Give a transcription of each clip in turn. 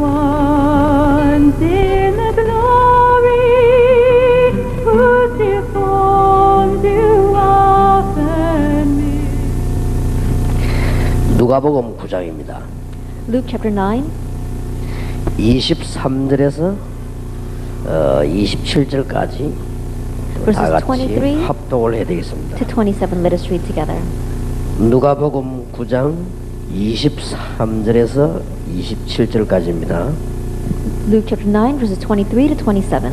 ones in glory, whose dear forms you often meet. 누가복음 9장입니다. Luke chapter 9, 23절에서 27절까지 다 같이 23 합독을 해야 되겠습니다. to 27. Let us read together. 누가복음 9장 23절에서 27절까지입니다. Luke chapter 9, verses 23 to 27.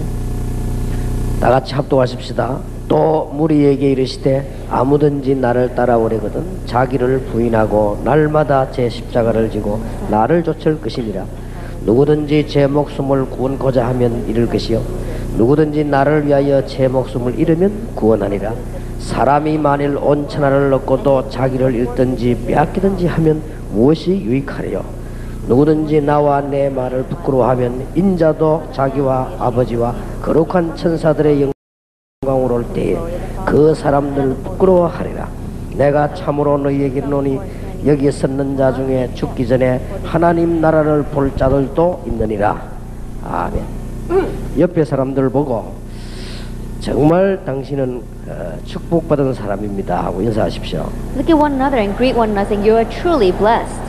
다 같이 합독하십시다. 또 무리에게 이르시되 아무든지 나를 따라오려거든 자기를 부인하고 날마다 제 십자가를 지고 나를 쫓을 것이니라. 누구든지 제 목숨을 구원고자 하면 잃을 것이요 누구든지 나를 위하여 제 목숨을 잃으면 구원하니라. 사람이 만일 온 천하를 얻고도 자기를 잃든지 빼앗기든지 하면 무엇이 유익하리요? 누구든지 나와 내 말을 부끄러워하면 인자도 자기와 아버지와 거룩한 천사들의 영광으로 올 때에 그 사람들 부끄러워하리라. 내가 참으로 너희에게 이르노니 여기 섰는 자 중에 죽기 전에 하나님 나라를 볼 자들도 있느니라. 아멘. 옆에 사람들 보고 정말 당신은 축복받은 사람입니다 하고 인사하십시오. Look at one another and greet one another, saying, "You are truly blessed."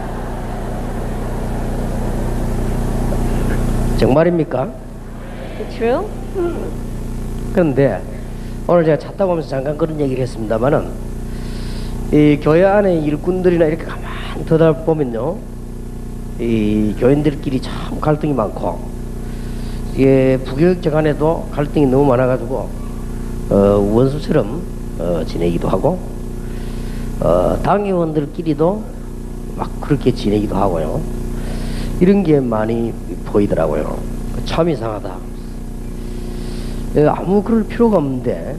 정말입니까? Is it true? 그런데 오늘 제가 차 타고 오면서 잠깐 그런 얘기를 했습니다만은 이 교회 안에 일꾼들이나 이렇게 가만히 들여다보면요, 이 교인들끼리 참 갈등이 많고, 이게 부교육자 간에도 갈등이 너무 많아가지고 원수처럼 지내기도 하고, 당회원들끼리도 막 그렇게 지내기도 하고요. 이런 게 많이 보이더라고요. 참 이상하다. 아무 그럴 필요가 없는데,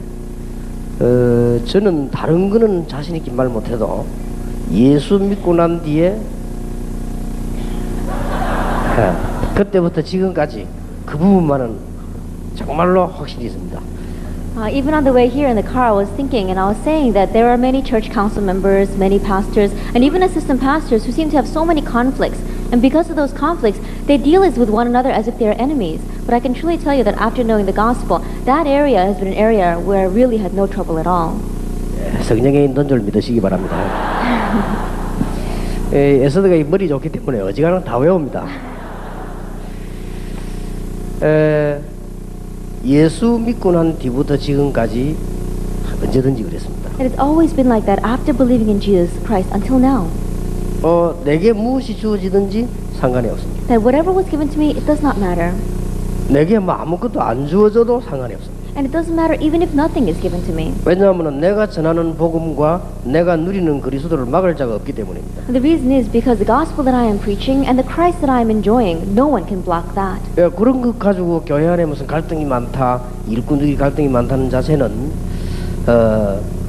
저는 다른 거는 자신 있게 말 못해도 예수 믿고 난 뒤에 그때부터 지금까지 그 부분만은 정말로 확실히 있습니다. Even on the way here in the car, I was thinking and I was saying that there are many church council members, many pastors, and even assistant pastors who seem to have so many conflicts. And because of those conflicts, they deal with one another as if they are enemies. But I can truly tell you that after knowing the gospel, that area has been an area where I really had no trouble at all. 성령에 있는 줄 믿으시기 바랍니다. 에서드가 머리 좋기 때문에 어지간하면 다 외웁니다. 예수 믿고 난 뒤부터 지금까지 언제든지 그랬습니다. And it's always been like that after believing in Jesus Christ until now. 내게 무엇이 주어지든지 상관이 없습니다. That whatever was given to me, it does not matter. 내게 뭐 아무것도 안 주어져도 상관이 없습니다. And it doesn't matter even if nothing is given to me. 왜냐하면 내가 전하는 복음과 내가 누리는 그리스도를 막을 자가 없기 때문입니다. And the reason is because the gospel that I am preaching and the Christ that I am enjoying, no one can block that. 그런 것 가지고 교회 안에 무슨 갈등이 많다, 일꾼들이 갈등이 많다는 자세는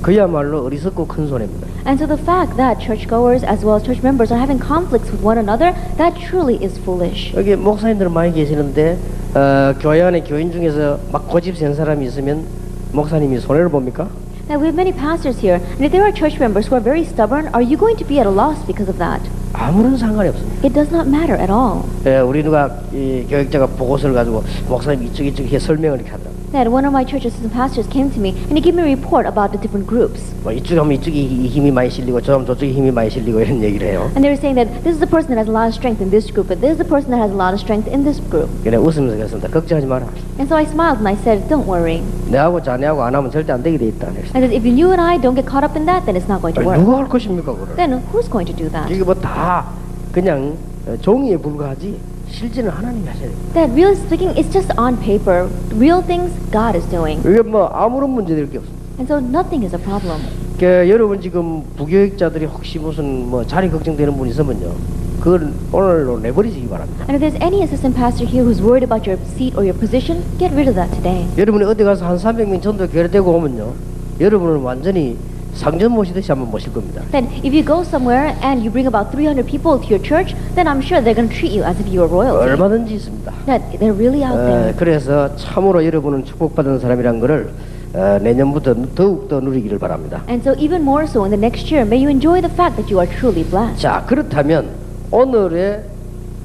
그야말로 어리석고 큰 손해입니다. And so the fact that churchgoers as well as church members are having conflicts with one another, that truly is foolish. 여기 목사님들 많이 계시는데 교회 안에 교인 중에서 막 고집 센 사람이 있으면 목사님이 손해를 봅니까? Now we have many pastors here, and if there are church members who are very stubborn, are you going to be at a loss because of that? 아무런 상관이 없습니다. It does not matter at all. 우리 누가 이 교육자가 보고서를 가지고 목사님 이쪽 해 설명을 이렇게 하더라고요. That one of my church assistant pastors came to me and he gave me a report about the different groups. 뭐 이쪽 하면 이쪽이 힘이 많이 실리고 저 하면 저쪽이 힘이 많이 실리고 이런 얘기를 해요. And they were saying that this is the person that has a lot of strength in this group, but this is the person that has a lot of strength in this group. 그래 웃으면서 그랬습니다. 걱정하지 마라. And so I smiled and I said, don't worry. 내하고 자네하고 안 하면 절대 안 되게 돼 있다. I said, if you and I don't get caught up in that, then it's not going to work. 누가 할 것입니까 그걸? Then who's going to do that? 이게 뭐 다 그냥 종이에 불과하지 실제는 하나님이 하셔야 돼요. That real speaking, it's just on paper. Real things God is doing. 이게 뭐 아무런 문제될 게 없습니다. And so nothing is a problem. 여러분 지금 부교육자들이 혹시 무슨 뭐 자리 걱정되는 분 있으면요, 그걸 오늘로 내버리시기 바랍니다. And if there's any assistant pastor here who's worried about your seat or your position, get rid of that today. 여러분이 어디 가서 한 300명 전도 교회되고 오면요, 여러분을 완전히 상전 모시듯이 한번 모실 겁니다. Then if you go somewhere and you bring about 300 people to your church, then I'm sure they're going to treat you as if you were royalty. 얼마든지 있습니다. That they're really out there. 그래서 참으로 여러분은 축복받은 사람이란 것을 내년부터 더욱더 누리기를 바랍니다. And so even more so in the next year, may you enjoy the fact that you are truly blessed. 자, 그렇다면 오늘의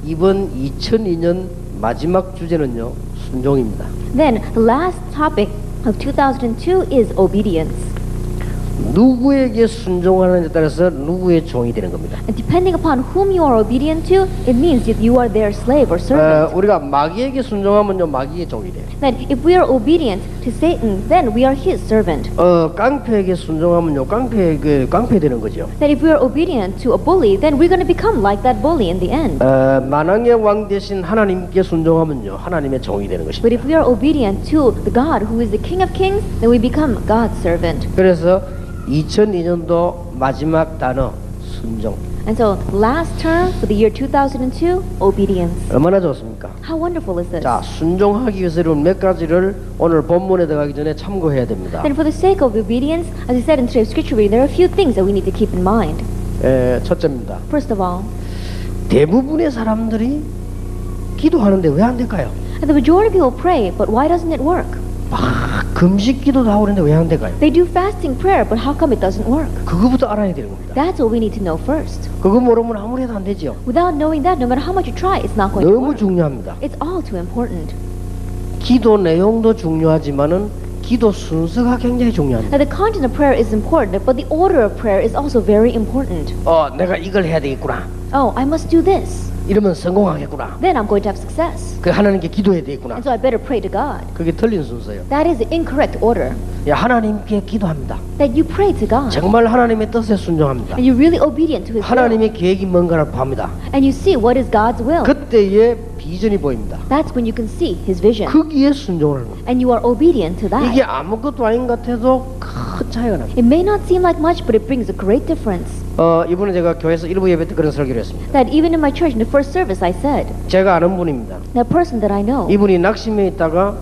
이번 2002년 마지막 주제는요, 순종입니다. Then the last topic of 2002 is obedience. 누구에게 순종하느냐에 따라서 누구의 종이 되는 겁니다. And depending upon whom you are obedient to, it means that you are their slave or servant. 우리가 마귀에게 순종하면요, 마귀의 종이 돼요. Then if we are obedient to Satan, then we are his servant. 깡패에게 순종하면요, 깡패 되는 거죠. That if we are obedient to a bully, then we're going to become like that bully in the end. 만왕의 왕 대신 하나님께 순종하면요, 하나님의 종이 되는 것입니다. But if we are obedient to the God who is the King of Kings, then we become God's servant. 그래서 2002년도 마지막 단어 순종. And so last term for the year 2002, obedience. 얼마나 좋습니까? How wonderful is this? 자, 순종하기 위해서는 몇 가지를 오늘 본문에 들어가기 전에 참고해야 됩니다. Then for the sake of obedience, as I said in today's scripture reading, there are a few things that we need to keep in mind. 첫째입니다. First of all, 대부분의 사람들이 기도하는데 왜 안 될까요? the majority of people pray, but why doesn't it work? 막 금식 기도도 하고 그러는데 왜 안 될까요? They do fasting prayer, but how come it doesn't work? 그거부터 알아야 되는 겁니다. That's what we need to know first. 그거 모르면 아무리 해도 안 되죠. Without knowing that, no matter how much you try, it's not going to 너무 work. 중요합니다. It's all too important. 기도 내용도 중요하지만은 기도 순서가 굉장히 중요합니다. Now, the content of prayer is important, but the order of prayer is also very important. 내가 이걸 해야 되겠구나. Oh, I must do this. 이러면 성공하겠구나. Then I'm going to have success. 그 하나님께 기도해야 되겠구나. And so I better pray to God. 그게 틀린 순서예요. That is the incorrect order. 하나님께 기도합니다. That you pray to God. 정말 하나님의 뜻에 순종합니다. And you're really obedient to His will. 하나님의 계획이 뭔가를 봅니다. And you see what is God's will. 그때의 비전이 보입니다. That's when you can see His vision. 거기에 순종을 하는 겁니다. And you are obedient to that. 이게 아무것도 아닌 것 같아도 큰 차이가 납니다. It may not seem like much, but it brings a great difference. 이번에 제가 교회에서 일부 예배 때 그런 설교를 했습니다. That even in my church, in the first service, I said, 제가 아는 분입니다. that person that I know, 이분이 낙심해 있다가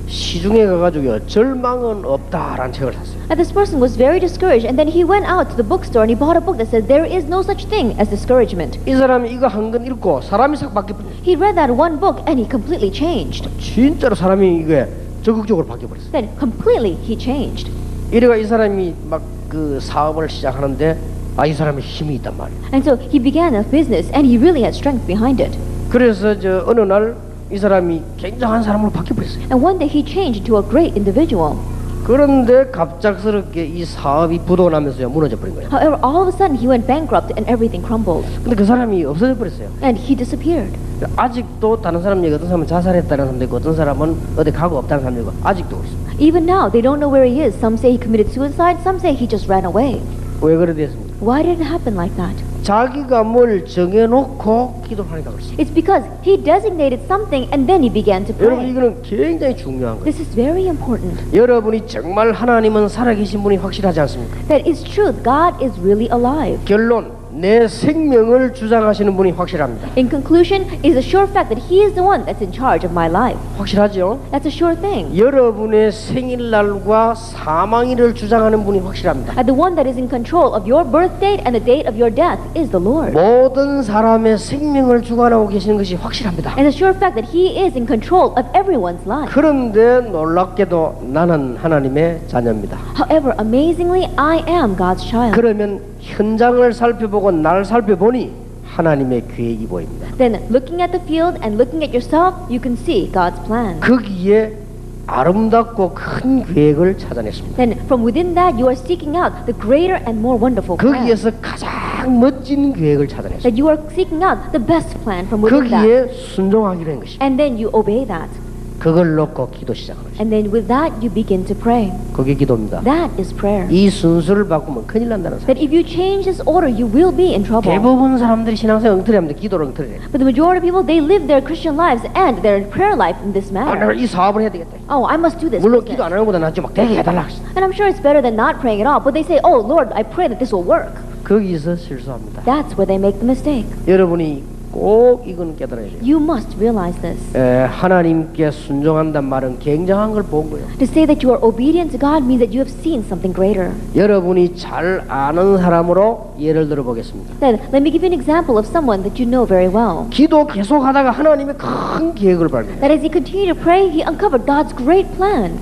시중에 가가지고요, 절망은 없다라는 책을 샀어요. that this person was very discouraged, and then he went out to the bookstore and he bought a book that said there is no such thing as discouragement. 이 사람이 이거 한 권 읽고 사람이 싹 바뀌어버렸어요. He read that one book and he completely changed. 진짜로 사람이 이게 적극적으로 바뀌어버렸어요. Then completely he changed. 이래가 이 사람이 막 그 사업을 시작하는데 이 사람이 힘이 있단 말이에요. And so he began a business and he really had strength behind it. 그래서 어느 날 이 사람이 굉장한 사람으로 바뀌어버렸어요. And one day he changed into a great individual. 그런데 갑작스럽게 이 사업이 부도나면서요, 무너져 버린 거예요. However, all of a sudden he went bankrupt and everything crumbled. 근데 그 사람이 없어져 버렸어요. And he disappeared. 아직도 다른 사람 얘기, 어떤 사람은 자살했다는 사람도 있고 어떤 사람은 어디 가고 없다는 사람도 있고 아직도 있습니다. Even now, they don't know where he is. Some say he committed suicide, some say he just ran away. 왜 그래 됐습니까? Why did it happen like that? 자기가 뭘 정해놓고 기도하니까 그렇습니다. It's because he designated something and then he began to 여러분, pray. 이거는 굉장히 중요한 거예요. This is very important. 여러분이 정말 하나님은 살아계신 분이 확실하지 않습니까? That is truth. God is really alive. 결론, 내 생명을 주장하시는 분이 확실합니다. In conclusion, it is a sure fact that he is the one that's in charge of my life. 확실하죠? That's a sure thing. 여러분의 생일날과 사망일을 주장하는 분이 확실합니다. And the one that is in control of your birth date and the date of your death is the Lord. 모든 사람의 생명을 주관하고 계시는 것이 확실합니다. And the sure fact that he is in control of everyone's life. 그런데 놀랍게도 나는 하나님의 자녀입니다. However, amazingly, I am God's child. 그러면 현장을 살펴보고 나를 살펴보니 하나님의 계획이 보입니다. Then, looking at the field and looking at yourself, you can see God's plan. 거기에 아름답고 큰 계획을 찾아냈습니다. Then, from within that, you are seeking out the greater and more wonderful plan. 거기에서 가장 멋진 계획을 찾아냈습니다. That you are seeking out the best plan from within that. 거기에 순종하기로 한 것입니다. And then you obey that. 그걸 놓고 기도 시작하는 것입니다. And then with that, you begin to pray. 그게 기도입니다. That is prayer. 이 순서를 바꾸면 큰일 난다는 사람. That if you change this order, you will be in trouble. 대부분 사람들이 신앙생활 엉터리합니다. 기도를 엉터리해요. But the majority of people, they live their Christian lives and their prayer life in this 내가 manner. 이 사업을 해야 되겠다. Oh, I must do this. 물론 business. 기도 안 하는 것보다 낫지 막 되게 해달라. And I'm sure it's better than not praying at all. But they say, oh, Lord, I pray that this will work. 거기서 실수합니다. That's where they make the mistake. 여러분이 꼭 이건 깨달아야 돼요. You must realize this. 하나님께 순종한단 말은 굉장한 걸 본 거예요. To say that you are obedient to God means that you have seen something greater. 여러분이 잘 아는 사람으로 예를 들어 보겠습니다. Then, let me give you an example of someone that you know very well. 기도 계속하다가 하나님의 큰 계획을 발견해요. That as he continued to pray, he uncovered God's great plan.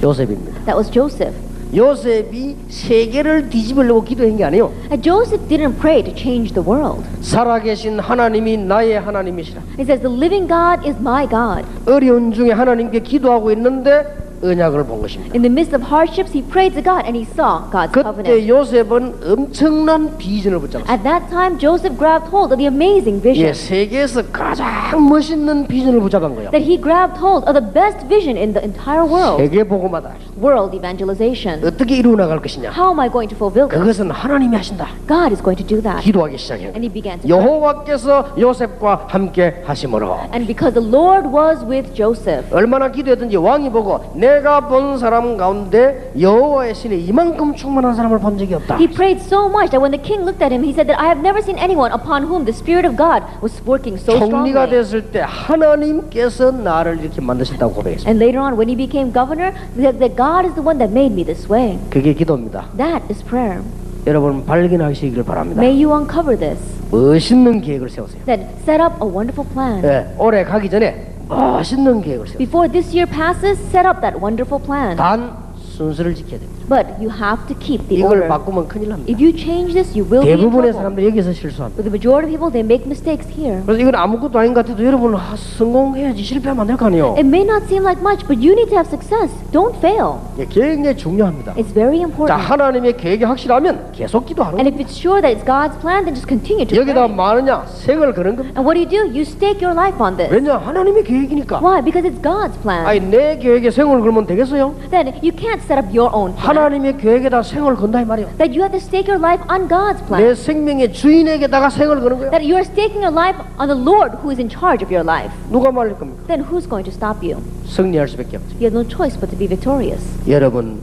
요셉입니다. That was Joseph. 요셉이 세계를 뒤집으려고 기도한 게 아니에요. And Joseph didn't pray to change the world. 살아계신 하나님이 나의 하나님이시라. He says, the living God is my God. 어려운 중에 하나님께 기도하고 있는데 언약을 본 것입니다. In the midst of hardships, he prayed to God and he saw God's 그때 covenant. 요셉은 엄청난 비전을 붙잡았어요. At that time, Joseph grabbed hold of the amazing vision. 예, 세계에서 가장 멋있는 비전을 붙잡은 거예요. That he grabbed hold of the best vision in the entire world. 세계 복음화다. World evangelization. 어떻게 이루어 나갈 것이냐? How am I going to fulfill this? 그것은 하나님이 하신다. God is going to do that. 기도하기 시작해요. And he began to pray. 여호와께서 요셉과 함께 하심으로. And because the Lord was with Joseph, 얼마나 기도했든지 왕이 보고 내가 본 사람 가운데 여호와의 신이 이만큼 충만한 사람을 본 적이 없다. he prayed so much that when the king looked at him, he said that I have never seen anyone upon whom the Spirit of God was working so 총리가 strongly. 됐을 때 하나님께서 나를 이렇게 만드셨다고 고백했습니다. And later on, when he became governor, that God is the one that made me this way. 그게 기도입니다. That is prayer. 여러분 발견하시기를 바랍니다. May you uncover this. 멋있는 계획을 세우세요. That set up a wonderful plan. 예, 올해 가기 전에 멋있는 계획을 세우세요. Before this year passes, set up that wonderful plan. 단 순서를 지켜야 됩니다. But you have to keep the 이걸 order. 바꾸면 큰일 납니다. If you change this, you will be in 대부분의 trouble. 사람들이 여기서 실수합니다. But the majority of people, they make mistakes here. 그래서 이건 아무것도 아닌 것 같아도 여러분 성공해야지 실패하면 안 될 거 아니에요. It may not seem like much, but you need to have success. Don't fail. 예, 굉장히 중요합니다. It's very 자, important. 하나님의 계획이 확실하면 계속 기도하는 And 거예요. if it's sure that it's God's plan, then just continue to 여기다 pray. 많으냐 색을 그는 겁니다. And what do? You stake your life on this. 왜냐 하나님의 계획이니까. Why? Because it's God's plan. 아니 내 계획에 생을 걸면 되겠어요? Then you can't set up your own plan. 하나님의 계획에다 생을 건다 이 말이에요. That you have to stake your life on God's 내 plan. 생명의 주인에게다가 생을 거는 거예요. That you are staking your life on the Lord who is in charge of your life. 누가 말릴 겁니까? Then who's going to stop you? 승리할 수밖에 없죠. You have no choice but to be victorious. 여러분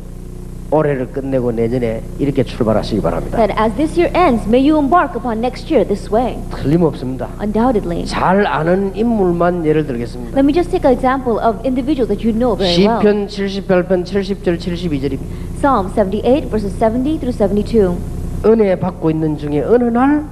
올해를 끝내고 내년에 이렇게 출발하시기 바랍니다. That as this year ends, may you embark upon next year this way. 틀림없습니다. Undoubtedly. 잘 아는 인물만 예를 들겠습니다. Let me just take an example of individuals that you know very well. 시편 78편 70절 72절입니다. Psalm 78 verses 70 through 72. 은혜 받고 있는 중에 어느 날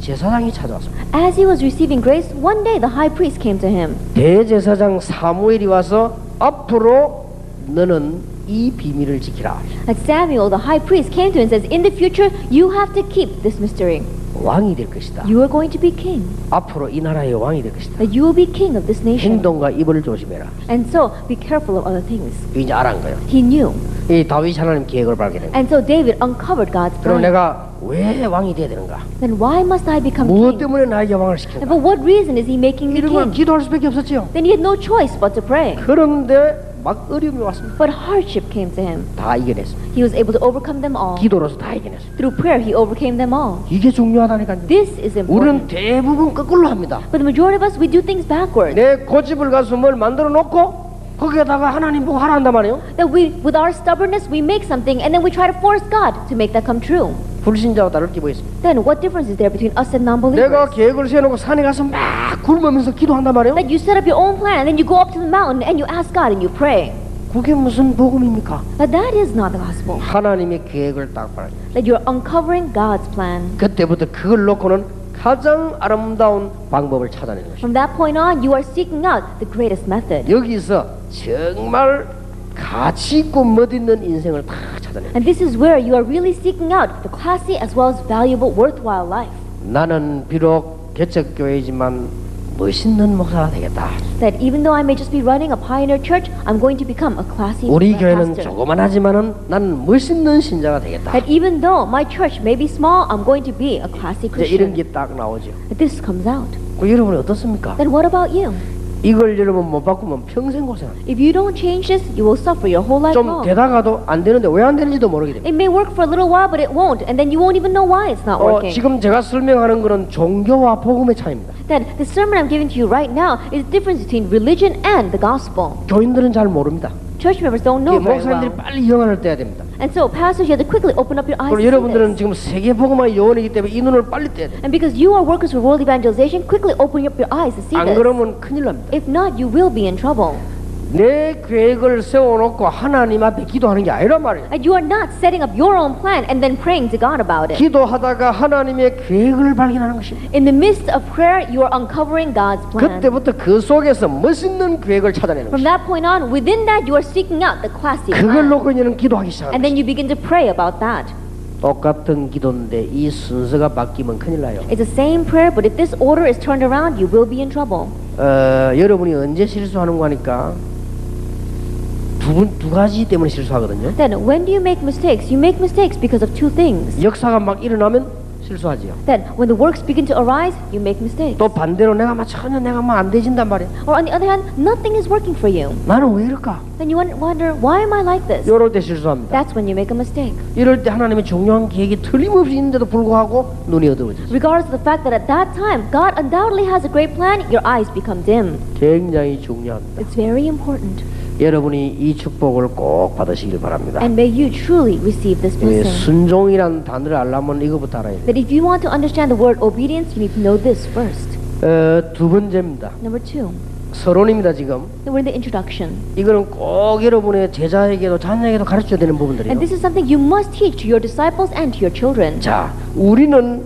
제사장이 찾아왔습니다. As he was receiving grace, one day the high priest came to him. 대제사장 사무엘이 와서 앞으로 너는 이 비밀을 지키라. And Samuel, the high priest, came to him and says, in the future, you have to keep this mystery. 왕이 될 것이다. You are going to be king. 앞으로 이 나라의 왕이 될 것이다. That you will be king of this nation. 행동과 입을 조심해라. And so, be careful of other things. 이제 알은 거예요. He knew. 이 다윗 하나님 계획을 발견했어요. And so David uncovered God's 그럼 plan. 내가 왜 왕이 돼야 되는가? Then why must I become 무엇 king? 때문에 나에게 왕을 And 시키는가? for what reason is he making me 이런 걸 king? 기도할 수밖에 없었지요. Then he had no choice but to pray. 그런데 막 어려움이 왔습니다. But hardship came to him. 다 이겨냈습니다. He was able to overcome them all. 기도로서 다 이겨냈습니다. Through prayer, he overcame them all. 이게 중요하다니까요. This is important. 우리는 대부분 거꾸로 합니다. But the majority of us, we do things backwards. 내 고집을 가서 뭘 만들어 놓고 거기에다가 하나님 보고 하라 한단 말이에요. That we, with our stubbornness, we make something and then we try to force God to make that come true. 불신자와 다를 게 뭐 있습니다. Then what difference is there between us and 내가 non-believers? 계획을 세워놓고 산에 가서 막 굶으면서 기도한단 말이에요. That you set up your own plan and then you go up to the mountain and you ask God and you pray. 그게 무슨 복음입니까? But that is not the gospel. 하나님의 계획을 딱 봐요. That you're uncovering God's plan. 그때부터 그걸 놓고는 가장 아름다운 방법을 찾아내는 것입니다. From that point on, you are seeking out the greatest method. 여기서 정말 가치 있고 멋있는 인생을 다 찾아내는 And this is where you are really seeking out the classy as well as valuable, worthwhile life. 나는 비록 개척교회이지만 멋있는 목사가 되겠다. That even though I may just be running a pioneer church, I'm going to become a classy 우리 교회는 pastor. 조그만하지만은 나는 멋있는 신자가 되겠다. That even though my church may be small, I'm going to be a classy 이제 이런 Christian. 게 딱 나오죠. That this comes out. 그 여러분 어떻습니까? Then what about you? 이걸 여러분 못 바꾸면 평생 고생합니다. If you don't change this, you will suffer your whole life 좀 long. 되다가도 안 되는데 왜 안 되는지도 모르게 됩니다. It may work for a little while, but it won't, and then you won't even know why it's not working. 지금 제가 설명하는 거는 종교와 복음의 차이입니다. That the sermon I'm giving to you right now is the difference between religion and the gospel. 교인들은 잘 모릅니다. Church members don't know very 목사님들이 well. 빨리 영안을 떼야 됩니다. And so, pastors, you have to quickly open up your eyes 그리고 to see 여러분들은 this. 지금 세계 복음의 요원이기 때문에 이 눈을 빨리 떼야 돼요. And because you are workers for world evangelization, quickly open up your eyes to see 안 this. 그러면 큰일 납니다. If not, you will be in trouble. 내 계획을 세워놓고 하나님 앞에 기도하는 게 아니란 말이에요. And you are not setting up your own plan and then praying to God about it. 기도하다가 하나님의 계획을 발견하는 것입니다. In the midst of prayer, you are uncovering God's plan. 그때부터 그 속에서 멋있는 계획을 찾아내는 From 것입니다. that point on, within that, you are seeking out the classy 그걸 plan. 놓고 이제는 기도하기 And 시작합니다. then you begin to pray about that. 똑같은 기도인데 이 순서가 바뀌면 큰일 나요. It's the same prayer, but if this order is turned around, you will be in trouble. 여러분이 언제 실수하는 거니까 두 가지 때문에 실수하거든요. Then, when do you make mistakes? You make mistakes because of two things. 역사가 막 일어나면 실수하지요. Then, when the works begin to arise, you make mistakes. 또 반대로 전혀 내가 안 되진단 말이에요. Or on the other hand, nothing is working for you. 나는 왜 이럴까? Then you wonder, why am I like this? 이럴 때 실수합니다. That's when you make a mistake. 이럴 때 하나님의 중요한 계획이 틀림없이 있는데도 불구하고 눈이 어두워지죠. Regardless of the fact that at that time, God undoubtedly has a great plan, your eyes become dim. 굉장히 중요합니다. It's very important. 여러분이 이 축복을 꼭 받으시길 바랍니다. And may you truly receive this blessing. 순종이라는 단어를 알려면 이거부터 알아야 돼요. That if you want to understand the word obedience, you need to know this first. 두 번째입니다. Number two, 서론입니다. 지금 we're in the introduction. 이거는 꼭 여러분의 제자에게도 자녀에게도 가르쳐야 되는 부분들이에요. And this is something you must teach to your disciples and to your children. 자, 우리는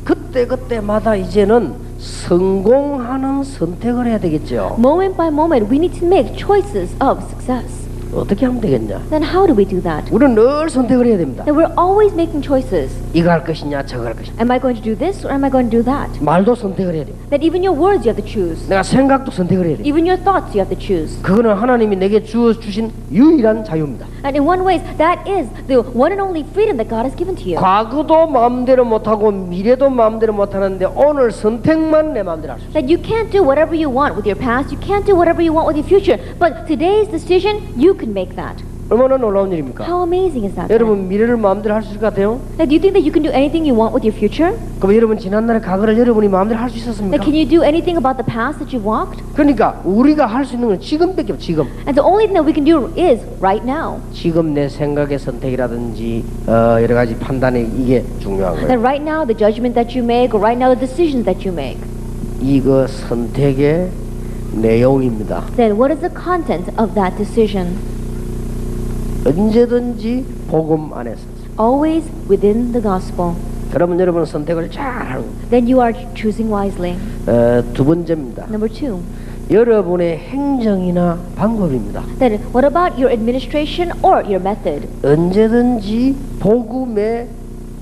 그때마다 이제는 성공하는 선택을 해야 되겠죠. Moment by moment, we need to make choices of success. 어떻게 하면 되겠냐? Then how do we do that? 우리는 늘 선택을 해야 됩니다. That we're always making choices. 이거 할 것이냐 저거 할 것이냐. Am I going to do this or am I going to do that? 말도 선택을 해야 돼요. That even your words you have to choose. 내가 생각도 선택을 해야 돼요. Even your thoughts you have to choose. 그거는 하나님이 내게 주신 유일한 자유입니다. And in one way, that is the one and only freedom that God has given to you. 과거도 마음대로 못하고 미래도 마음대로 못하는데 오늘 선택만 내 마음대로 할 수 있어요. That you can't do whatever you want with your past, you can't do whatever you want with your future. But today's decision, you can make that. 얼마나 놀라운 일입니까? How amazing is that? 여러분 미래를 마음대로 할 수 있을 것 같아요? Now, do you think that you can do anything you want with your future? 그럼 여러분 지난날의 과거를 여러분이 마음대로 할 수 있었습니까? Like, can you do anything about the past that you've walked? 그러니까 우리가 할 수 있는 건 지금밖에 없어. 지금. And the only thing that we can do is right now. 지금 내 생각의 선택이라든지 여러 가지 판단이 이게 중요한 거예요. That right now, the judgment that you make, or right now, the decisions that you make. 이거 선택의 내용입니다. Then what is the content of that decision? 언제든지 복음 안에서. Always within the gospel. 그러면 여러분은 선택을 잘 하는 거예요. Then you are choosing wisely. 두 번째입니다. Number two. 여러분의 행정이나 방법입니다. Then what about your administration or your method? 언제든지 복음에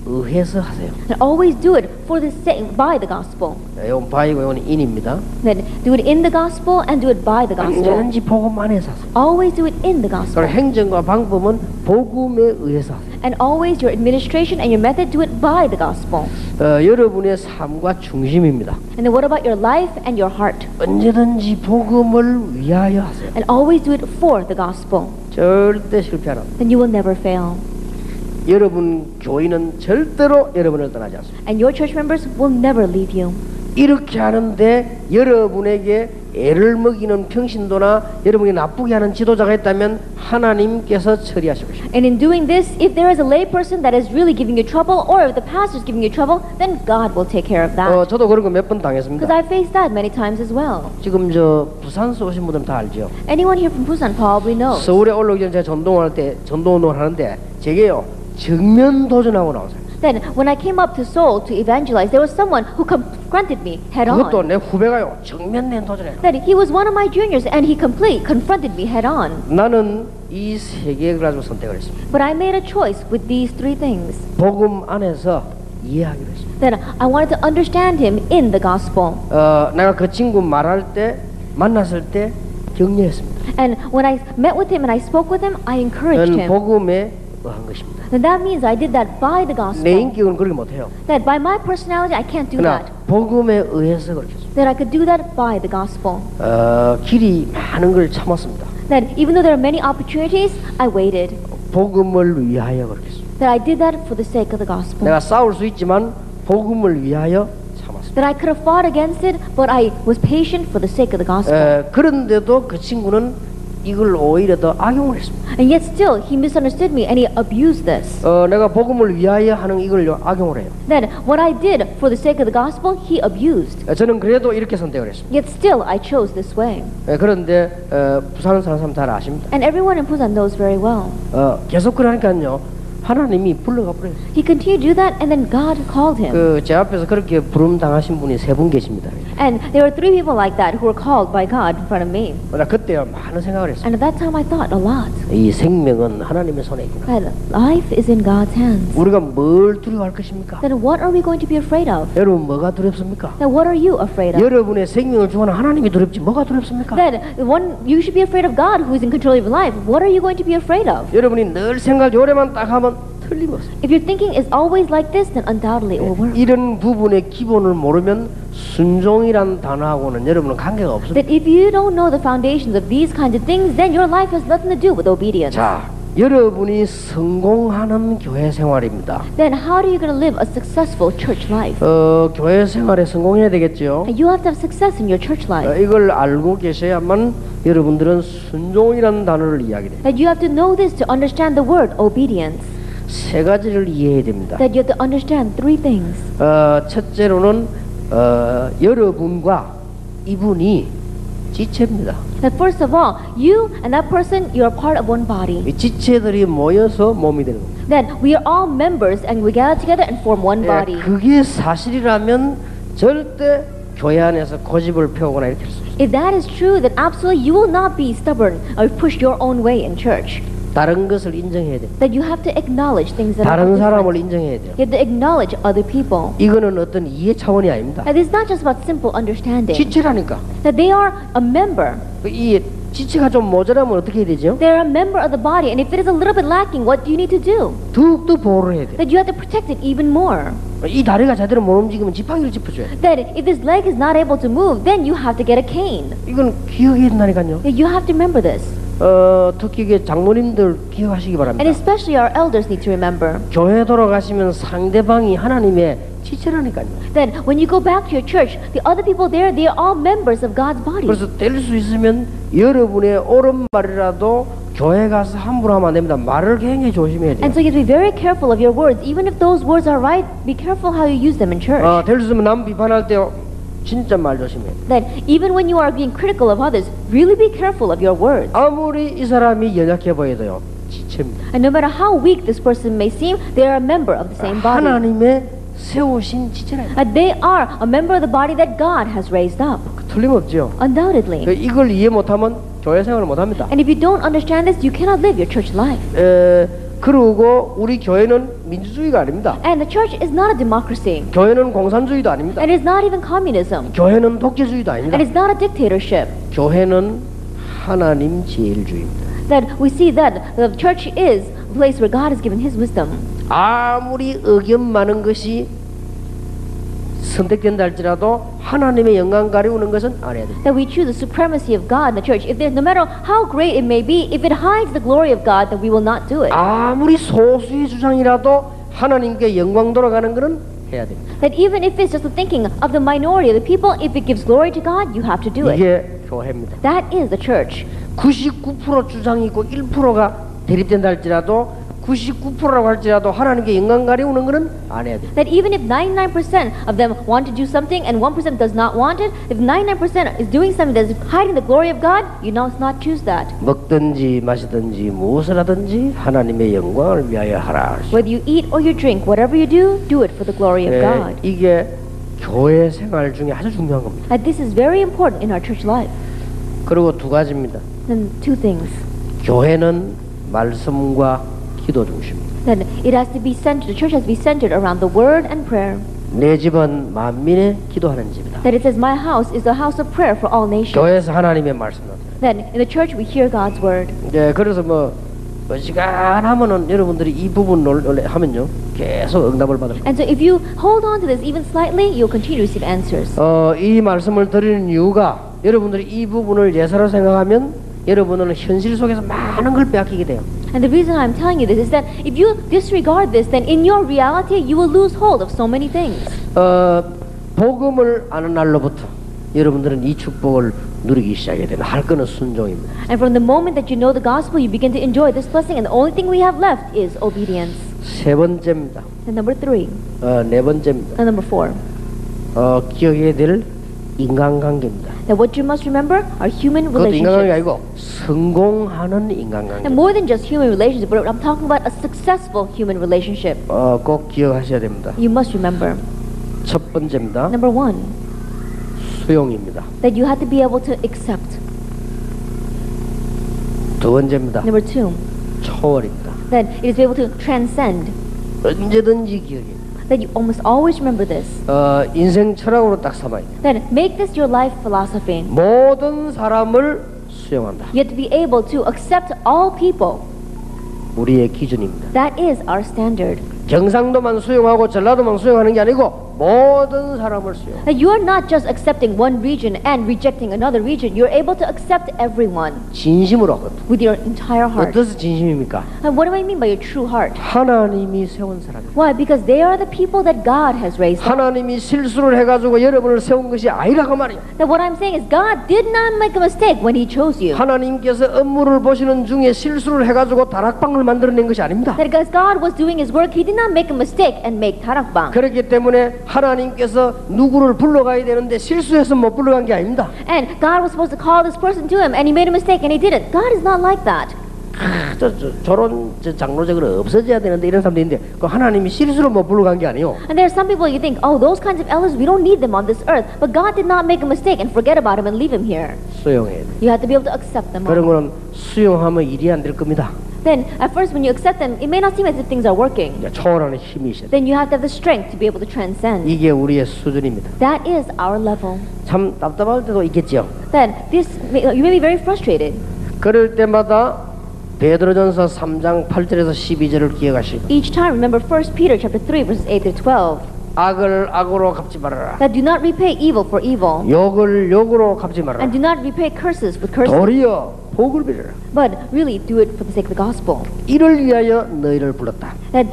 의해서 하세요. And always do it for the sake, by the gospel. 이건 바이고 이건 인입니다. Then do it in the gospel and do it by the gospel. 언제든지 복음 안에서 하세요. Always do it in the gospel. 그럼 행정과 방법은 복음에 의해서 하세요. And always your administration and your method, do it by the gospel. 여러분의 삶과 중심입니다. And then what about your life and your heart? 언제든지 복음을 위하여 하세요. And always do it for the gospel. 절대 실패 안 합니다. Then you will never fail. 여러분 교인은 절대로 여러분을 떠나지 않습니다. And your church members will never leave you. 이렇게 하는데 여러분에게 애를 먹이는 평신도나 여러분이 나쁘게 하는 지도자가 있다면 하나님께서 처리하실 것입니다. And in doing this, if there is a layperson that is really giving you trouble, or if the pastor is giving you trouble, then God will take care of that. 저도 그런 거 몇 번 Because 당했습니다. I faced that many times as well. 지금 부산서 오신 분들은 다 알죠. Anyone here from Busan probably knows. 서울에 올라오기 전에 제가 전도운동을 하는데 제게요 정면 도전하고 나오세요. Then, when I came up to Seoul to evangelize, there was someone who confronted me head 그것도 on. 내 후배가요 정면 내 도전해. That he was one of my juniors, and he confronted me head on. 나는 이 세 개를 가지고 선택을 했습니다. But I made a choice with these three things. 복음 안에서 이해하기로 했습니다. Then I wanted to understand him in the gospel. 내가 그 친구 말할 때 만났을 때 격려했습니다. And when I met with him and I spoke with him, I encouraged 는 him. 복음에 의한 것입니다. Then that means I did that by the 내 gospel. 인격은 그렇게 못해요. That by my personality, I can't do 그러나 that. 복음에 의해서 그렇게 했습니다. That I could do that by the gospel. 길이 많은 걸 참았습니다. That even though there are many opportunities, I waited. 복음을 위하여 그렇게 했습니다. That I did that for the sake of the gospel. 내가 싸울 수 있지만 복음을 위하여 참았습니다. That I could have fought against it, but I was patient for the sake of the gospel. 그런데도 그 친구는 이걸 오히려 더 악용을 했습니다. And yet still, he misunderstood me and he abused this. 내가 복음을 위하여 하는 이걸 악용을 해요. Then, what I did for the sake of the gospel, he abused. 저는 그래도 이렇게 선택을 했습니다. Yet still, I chose this way. 그런데 부산 사는 사람 잘 아십니다. And everyone in Busan knows very well. 계속 그러니까요. 하나님이 불러가 버렸어요. He continued to do that, and then God called him. 제 앞에서 그렇게 부름 당하신 분이 3분 계십니다. And there were 3 people like that who were called by God in front of me. 나 그때 많은 생각을 했어요. And at that time, I thought a lot. 이 생명은 하나님의 손에 있구나. That life is in God's hands. 우리가 뭘 두려워할 것입니까? Then what are we going to be afraid of? 여러분 뭐가 두렵습니까? Then what are you afraid of? 여러분의 생명을 주관하는 하나님이 두렵지 뭐가 두렵습니까? Then you should be afraid of God who is in control of your life. What are you going to be afraid of? 여러분이 늘 생각 요래만 딱 하면 틀림없어요. If your thinking is always like this, then undoubtedly it will work. 이런 부분의 기본을 모르면 순종이란 단어하고는 여러분은 관계가 없습니다. That if you don't know the foundations of these kinds of things, then your life has nothing to do with obedience. 자, 여러분이 성공하는 교회 생활입니다. Then how are you going to live a successful church life? 교회 생활에 성공해야 되겠죠. You have to have success in your church life. 이걸 알고 계셔야만 여러분들은 순종이라는 단어를 이야기해요. That you have to know this to understand the word obedience. 3가지를 이해해야 됩니다. That you have to understand 3 things. 첫째로는 여러분과 이분이 지체입니다. That first of all, you and that person, you are part of one body. 이 지체들이 모여서 몸이 되는 겁니다. That we are all members and we gather together and form one body. 그게 사실이라면 절대 교회 안에서 고집을 펴거나 이렇게 할 수 없어요. If that is true, then absolutely you will not be stubborn or push your own way in church. 다른 것을 인정해야 돼요. That you have to acknowledge things that 다른 are 사람을 different. 인정해야 돼요. You have to acknowledge other people. 이거는 어떤 이해 차원이 아닙니다. That it's not just about simple understanding. 지체라니까. That they are a member. 이 지체가 좀 모자라면 어떻게 해야 되죠? They are a member of the body, and if it is a little bit lacking, what do you need to do? 더욱더 보호를 해야 돼요. That you have to protect it even more. 이 다리가 제대로 못 움직이면 지팡이를 짚어줘야 돼요. That if this leg is not able to move, then you have to get a cane. 이건 기억해야 된다니까요. You have to remember this. 특히 이게 장로님들 기억하시기 바랍니다. And especially our elders need to remember 교회 돌아가시면 상대방이 하나님의 지체라니까요. that when you go back to your church, the other people there, they are all members of God's body. 그래서 될 수 있으면 여러분의 옳은 말이라도 교회 가서 함부로 하면 안 됩니다. 말을 굉장히 조심해야 돼요. And so you have to be very careful of your words. Even if those words are right, be careful how you use them in church. 될 수 있으면 남 비판할 때 진짜 말 조심해요. That even when you are being critical of others, really be careful of your words. 아무리 이 사람이 연약해 보여도요, 지체입니다. And no matter how weak this person may seem, they are a member of the same body. 하나님의 세우신 지체라. They are a member of the body that God has raised up. 틀림없죠. Undoubtedly. 이걸 이해 못하면 교회 생활을 못합니다. And if you don't understand this, you cannot live your church life. 그리고 우리 교회는 민주주의가 아닙니다. And the church is not a democracy. 교회는 공산주의도 아닙니다. And it's not even communism. 교회는 독재주의도 아닙니다. And it's not a dictatorship. 교회는 하나님 제일주의입니다. That we see that the church is a place where God has given His wisdom. 아무리 의견 많은 것이 선택된다 할지라도 하나님의 영광 가리우는 것은 안 해야 됩니다. That we choose the supremacy of God in the church. If there's, no matter how great it may be, if it hides the glory of God, then we will not do it. 아무리 소수의 주장이라도 하나님께 영광 돌아가는 것은 해야 됩니다. That even if it's just the thinking of the minority of the people, if it gives glory to God, you have to do it. 이게 교회입니다. That is the church. 99% 주장이 있고 1%가 대립된다 할지라도 99%라고 할지라도 하나님께 영광 가리우는 것은 안 해야 됩니다. That even if 99% of them want to do something and 1% does not want it, if 99% is doing something that is hiding the glory of God, you must not choose that. 먹든지 마시든지 무엇을 하든지 하나님의 영광을 위하여 하라. Whether you eat or you drink, whatever you do it for the glory of God. 이게 교회 생활 중에 아주 중요한 겁니다. And this is very important in our church life. 그리고 2가지입니다. And 2 things. 교회는 말씀과 기도 중심입니다. Then it has to be centered, the church has to be centered around the word and prayer. 내 집은 만민의 기도하는 집이다. That it says, my house is the house of prayer for all nations. 교회에서 하나님의 말씀을 Then in the church we hear God's word. 그래서 시간하면은 여러분들이 이 부분을 하면요 계속 응답을 받을 겁니다. And so if you hold on to this even slightly, you'll continue to receive answers. 이 말씀을 드리는 이유가 여러분들이 이 부분을 예사로 생각하면 여러분은 현실 속에서 많은 걸 빼앗기게 돼요. And the reason I'm telling you this is that if you disregard this, then in your reality you will lose hold of so many things. 복음을 아는 날로부터 여러분들은 이 축복을 누리기 시작해야 되는 할 거는 순종입니다. And from the moment that you know the gospel, you begin to enjoy this blessing, and the only thing we have left is obedience. 세 번째입니다. And number 3, 네 번째입니다. and number 4, 기억해야 될 인간관계입니다. that what you must remember are human 그것도 인간관계가 relationships. 아니고 성공하는 인간관계. And more than just human relationships, but I'm talking about a successful human relationship. 꼭 기억하셔야 됩니다. You must remember. 첫 번째입니다. Number 1, 수용입니다. that you have to be able to accept. 두 번째입니다. Number 2, 초월입니다. that it is able to transcend. 언제든지 기억해요. That you almost always remember this. 인생 철학으로 딱 삼아야 돼요. That make this your life philosophy. 모든 사람을 수용한다. You have to be able to accept all people. 우리의 기준입니다. That is our standard. 경상도만 수용하고 전라도만 수용하는 게 아니고 모든 사람을 수용. That you are not just accepting one region and rejecting another region. You're able to accept everyone 진심으로. with your entire heart. 어떠서 진심입니까? And what do I mean by your true heart? 하나님이 세운 사람입니다. Why? Because they are the people that God has raised up. 하나님이 실수를 해가지고 여러분을 세운 것이 아니라고 말이에요. That what I'm saying is God did not make a mistake when He chose you. 하나님께서 업무를 보시는 중에 실수를 해가지고 다락방을 만들어낸 것이 아닙니다. That because God was doing His work, He did not make a mistake and make tarakbang. 그렇기 때문에 하나님께서 누구를 불러가야 되는데 실수해서 못 불러간 게 아닙니다. And God was supposed to call this person to Him, and He made a mistake, and He didn't. God is not like that. 저런 장로적으로 없어져야 되는데 이런 사람도 있는데 그 하나님이 실수로 못 불러간 게 아니에요. And there are some people you think, oh, those kinds of elders, we don't need them on this earth. But God did not make a mistake and forget about him and leave him here. 수용해야 돼. You have to be able to accept them 그런 all. 거는 수용하면 일이 안 될 겁니다. Then, at first, when you accept them, it may not seem as if things are working. 초월하는 힘이 있어야 돼. Then you have to have the strength to be able to transcend. 이게 우리의 수준입니다. That is our level. 참 답답할 때도 있겠죠. Then, you may be very frustrated. 그럴 때마다 베드로전서 3장 8절에서 12절을 기억하시고 Each time, remember 1 Peter chapter 3, verses 8 through 12. 악을 악으로 갚지 말아라. That do not repay evil for evil. 욕을 욕으로 갚지 말아라. And do not repay curses with curses. 도리어 복을 빌어라. But really, do it for the sake of the gospel. 이를 위하여 너희를 불렀다. That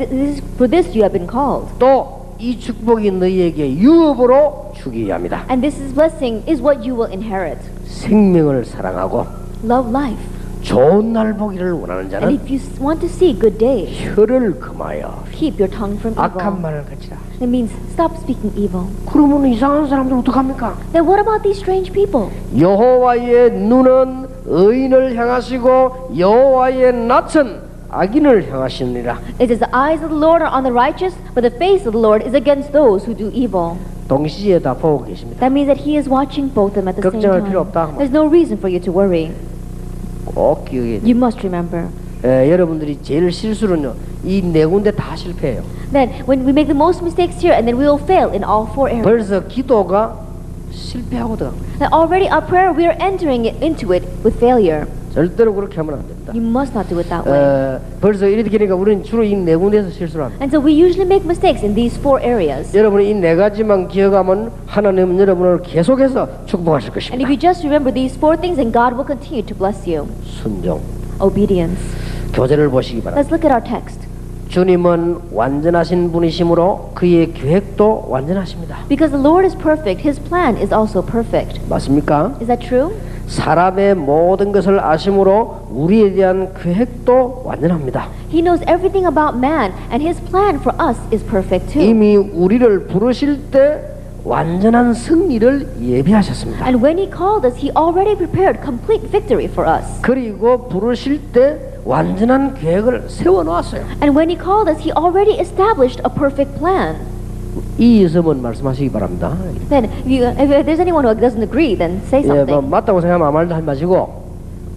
for this you have been called. 또 이 축복이 너희에게 유업으로 주기야 합니다. And this is blessing is what you will inherit. 생명을 사랑하고 Love life. 좋은 날 보기를 원하는 And 자는 if you want to see good days, 혀를 금하여 keep your tongue from 악한 evil. 말을 갖지라. It means stop speaking evil. 그러면 이상한 사람들 어떡합니까? Then what about these strange people? 여호와의 눈은 의인을 향하시고 여호와의 낯은 악인을 향하시느니라. It says the eyes of the Lord are on the righteous, but the face of the Lord is against those who do evil. 동시에 다 보고 계십니다. That means that He is watching both of them at the same 걱정할 필요 time. 없다. There's no reason for you to worry. 꼭 기억해야 돼요. You must remember 여러분들이 제일 실수는요, 이 네 군데 다 실패해요. that when we make the most mistakes here, and then we will fail in all four areas. 벌써 기도가 실패하고 들어간 거예요. That already our prayer, we are entering into it with failure. 절대로 그렇게 하면 안 됩니다. You must not do it that way. 벌써 이렇게 되니까 우리는 주로 이 네 군데에서 실수를 합니다. And so we usually make mistakes in these four areas. 여러분이 이 네 가지만 기억하면 하나님은 여러분을 계속해서 축복하실 And if 것입니다. you just remember these four things, then God will continue to bless you. 순종. Obedience. 교재를 보시기 바랍니다. Let's look at our text. 주님은 완전하신 분이시므로 그의 계획도 완전하십니다. Because the Lord is perfect, His plan is also perfect. 맞습니까? Is that true? 사람의 모든 것을 아심으로 우리에 대한 계획도 완전합니다. He knows everything about man, and His plan for us is perfect too. 이미 우리를 부르실 때 완전한 승리를 예비하셨습니다. And when He called us, He already prepared complete victory for us. 그리고 부르실 때 완전한 계획을 세워놓았어요. And when He called us, He already established a perfect plan. 이 있으면 말씀하시기 바랍니다. Then, if there's anyone who doesn't agree, then say 뭐 something. 맞다고 생각하면 아무 말도 하지 마시고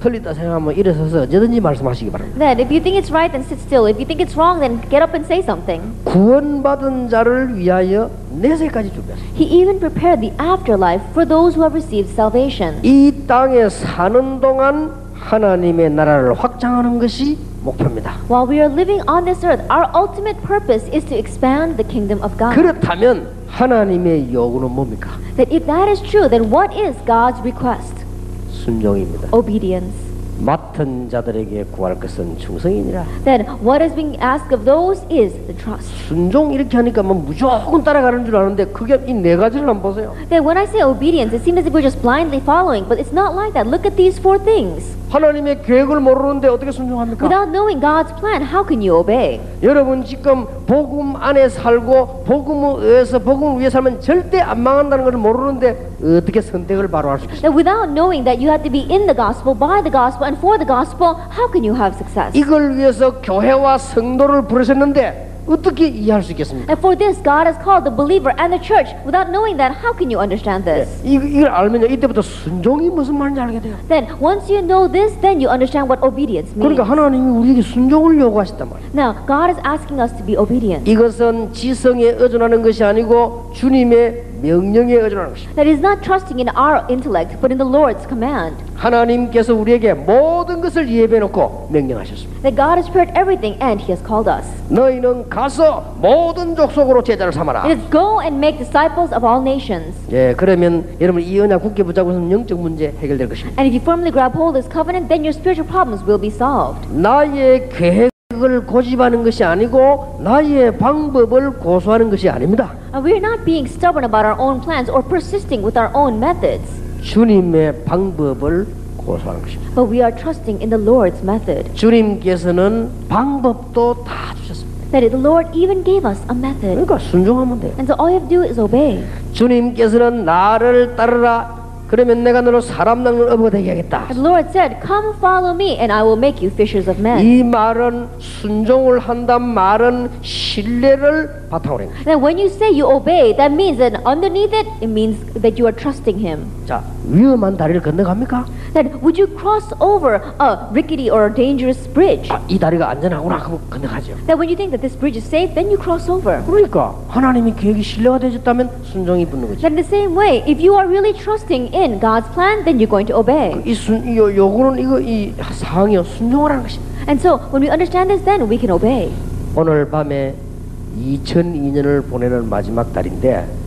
틀리다 생각하면 일어서서 언제든지 말씀하시기 바랍니다. Then, if you think it's right, then sit still. If you think it's wrong, then get up and say something. 구원받은 자를 위하여 내세까지 준비하셨어요. He even prepared the afterlife for those who have received salvation. 이 땅에 사는 동안 하나님의 나라를 확장하는 것이 목표입니다. While we are living on this earth, our ultimate purpose is to expand the kingdom of God. 그렇다면 하나님의 요구는 뭡니까? That if that is true, then what is God's request? 순종입니다. Obedience. 맡은 자들에게 구할 것은 충성이니라. Then what is being asked of those is the trust. 순종 이렇게 하니까 뭐 무조건 따라가는 줄 아는데 그게 이 네 가지를 한번 보세요. Then when I say obedience, it seems as if we're just blindly following, but it's not like that. Look at these four things. 하나님의 계획을 모르는데 어떻게 순종합니까? Without knowing God's plan, how can you obey? 여러분 지금 복음 안에 살고 복음을 위해 살면 절대 안 망한다는 걸 모르는데 어떻게 선택을 바로 할 수 있어요? That without knowing that you have to be in the gospel, by the gospel, and for the gospel, how can you have success? 이걸 위해서 교회와 성도를 부르셨는데 어떻게 이해할 수 있겠습니까? And for this, God has called the believer and the church. Without knowing that, how can you understand this? 이걸 알면요 이때부터 순종이 무슨 말인지 알게 돼요. Then, once you know this, then you understand what obedience means. 그러니까 하나님이 우리에게 순종을 요구하셨단 말이에요. Now, God is asking us to be obedient. 이것은 지성에 의존하는 것이 아니고 주님의 명령에 의존하는 것입니다. That is not trusting in our intellect, but in the Lord's command. 하나님께서 우리에게 모든 것을 예비해 놓고 명령하셨습니다. That God has prepared everything and He has called us. 너희는 가서 모든 족속으로 제자를 삼아라. It is go and make disciples of all nations. 예, 그러면 여러분 이 언약 굳게 붙잡고 있으면 영적 문제 해결될 것입니다. And if you firmly grab hold of this covenant, then your spiritual problems will be solved. 나의 계획을 고집하는 것이 아니고 나의 방법을 고수하는 것이 아닙니다. And we are not being stubborn about our own plans or persisting with our own methods, 주님의 방법을 고수하는 것입니다. but we are trusting in the Lord's method. 주님께서는 방법도 다 주셨습니다. That the Lord even gave us a method. 그러니까 순종하면 돼요. And so all you have to do is obey. 주님께서는 나를 따르라. 그러면 내가 너를 사람 낚는 어부가 되게 하겠다. And the Lord said, "Come follow me, and I will make you fishers of men." 이 말은 순종을 한단 말은 신뢰를 바탕으로 합니다. Then when you say you obey, that means that underneath it, it means that you are trusting Him. 자, 위험한 다리를 건너갑니까? That would you cross over a rickety or dangerous bridge? 아, 이 다리가 안전하구나 하고 건너가죠. That when you think that this bridge is safe, then you cross over. 그러니까 하나님의 계획이 신뢰가 되셨다면 순종이 붙는 거죠. That in the same way, if you are really trusting in God's plan, then you're going to obey. 요거는 이 상황이요 순종을 하는 것입니다. And so when we understand this, then we can obey. 오늘 밤에 2002년을 보내는 마지막 달인데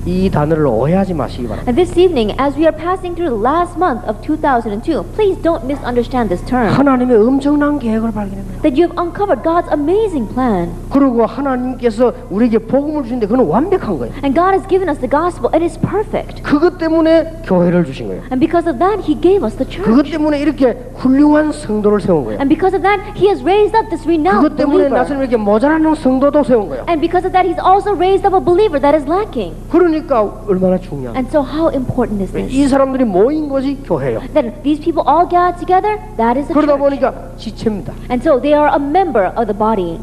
이 단어를 오해하지 마시기 바랍니다. And this evening, as we are passing through the last month of 2002, please don't misunderstand this term. 하나님의 엄청난 계획을 발견합니다. That you have uncovered God's amazing plan. 그리고 하나님께서 우리에게 복음을 주는데 그건 완벽한 거예요. And God has given us the gospel, and it's perfect. 그것 때문에 교회를 주신 거예요. And because of that, He gave us the 그것 church. 때문에 이렇게 훌륭한 성도를 세운 거예요. And because of that, He has raised up this renowned 그것 때문에 believer. 나처럼 이렇게 모자라는 성도도 세운 거예요. And because of that, He's also raised up a believer that is lacking. 그러니까 얼마나 중요한. And so how important is this? 이 사람들이 모인 것이 교회예요. That these people all gather together, that is the 그러다 church. 보니까 지체입니다. And so they are a member of the body.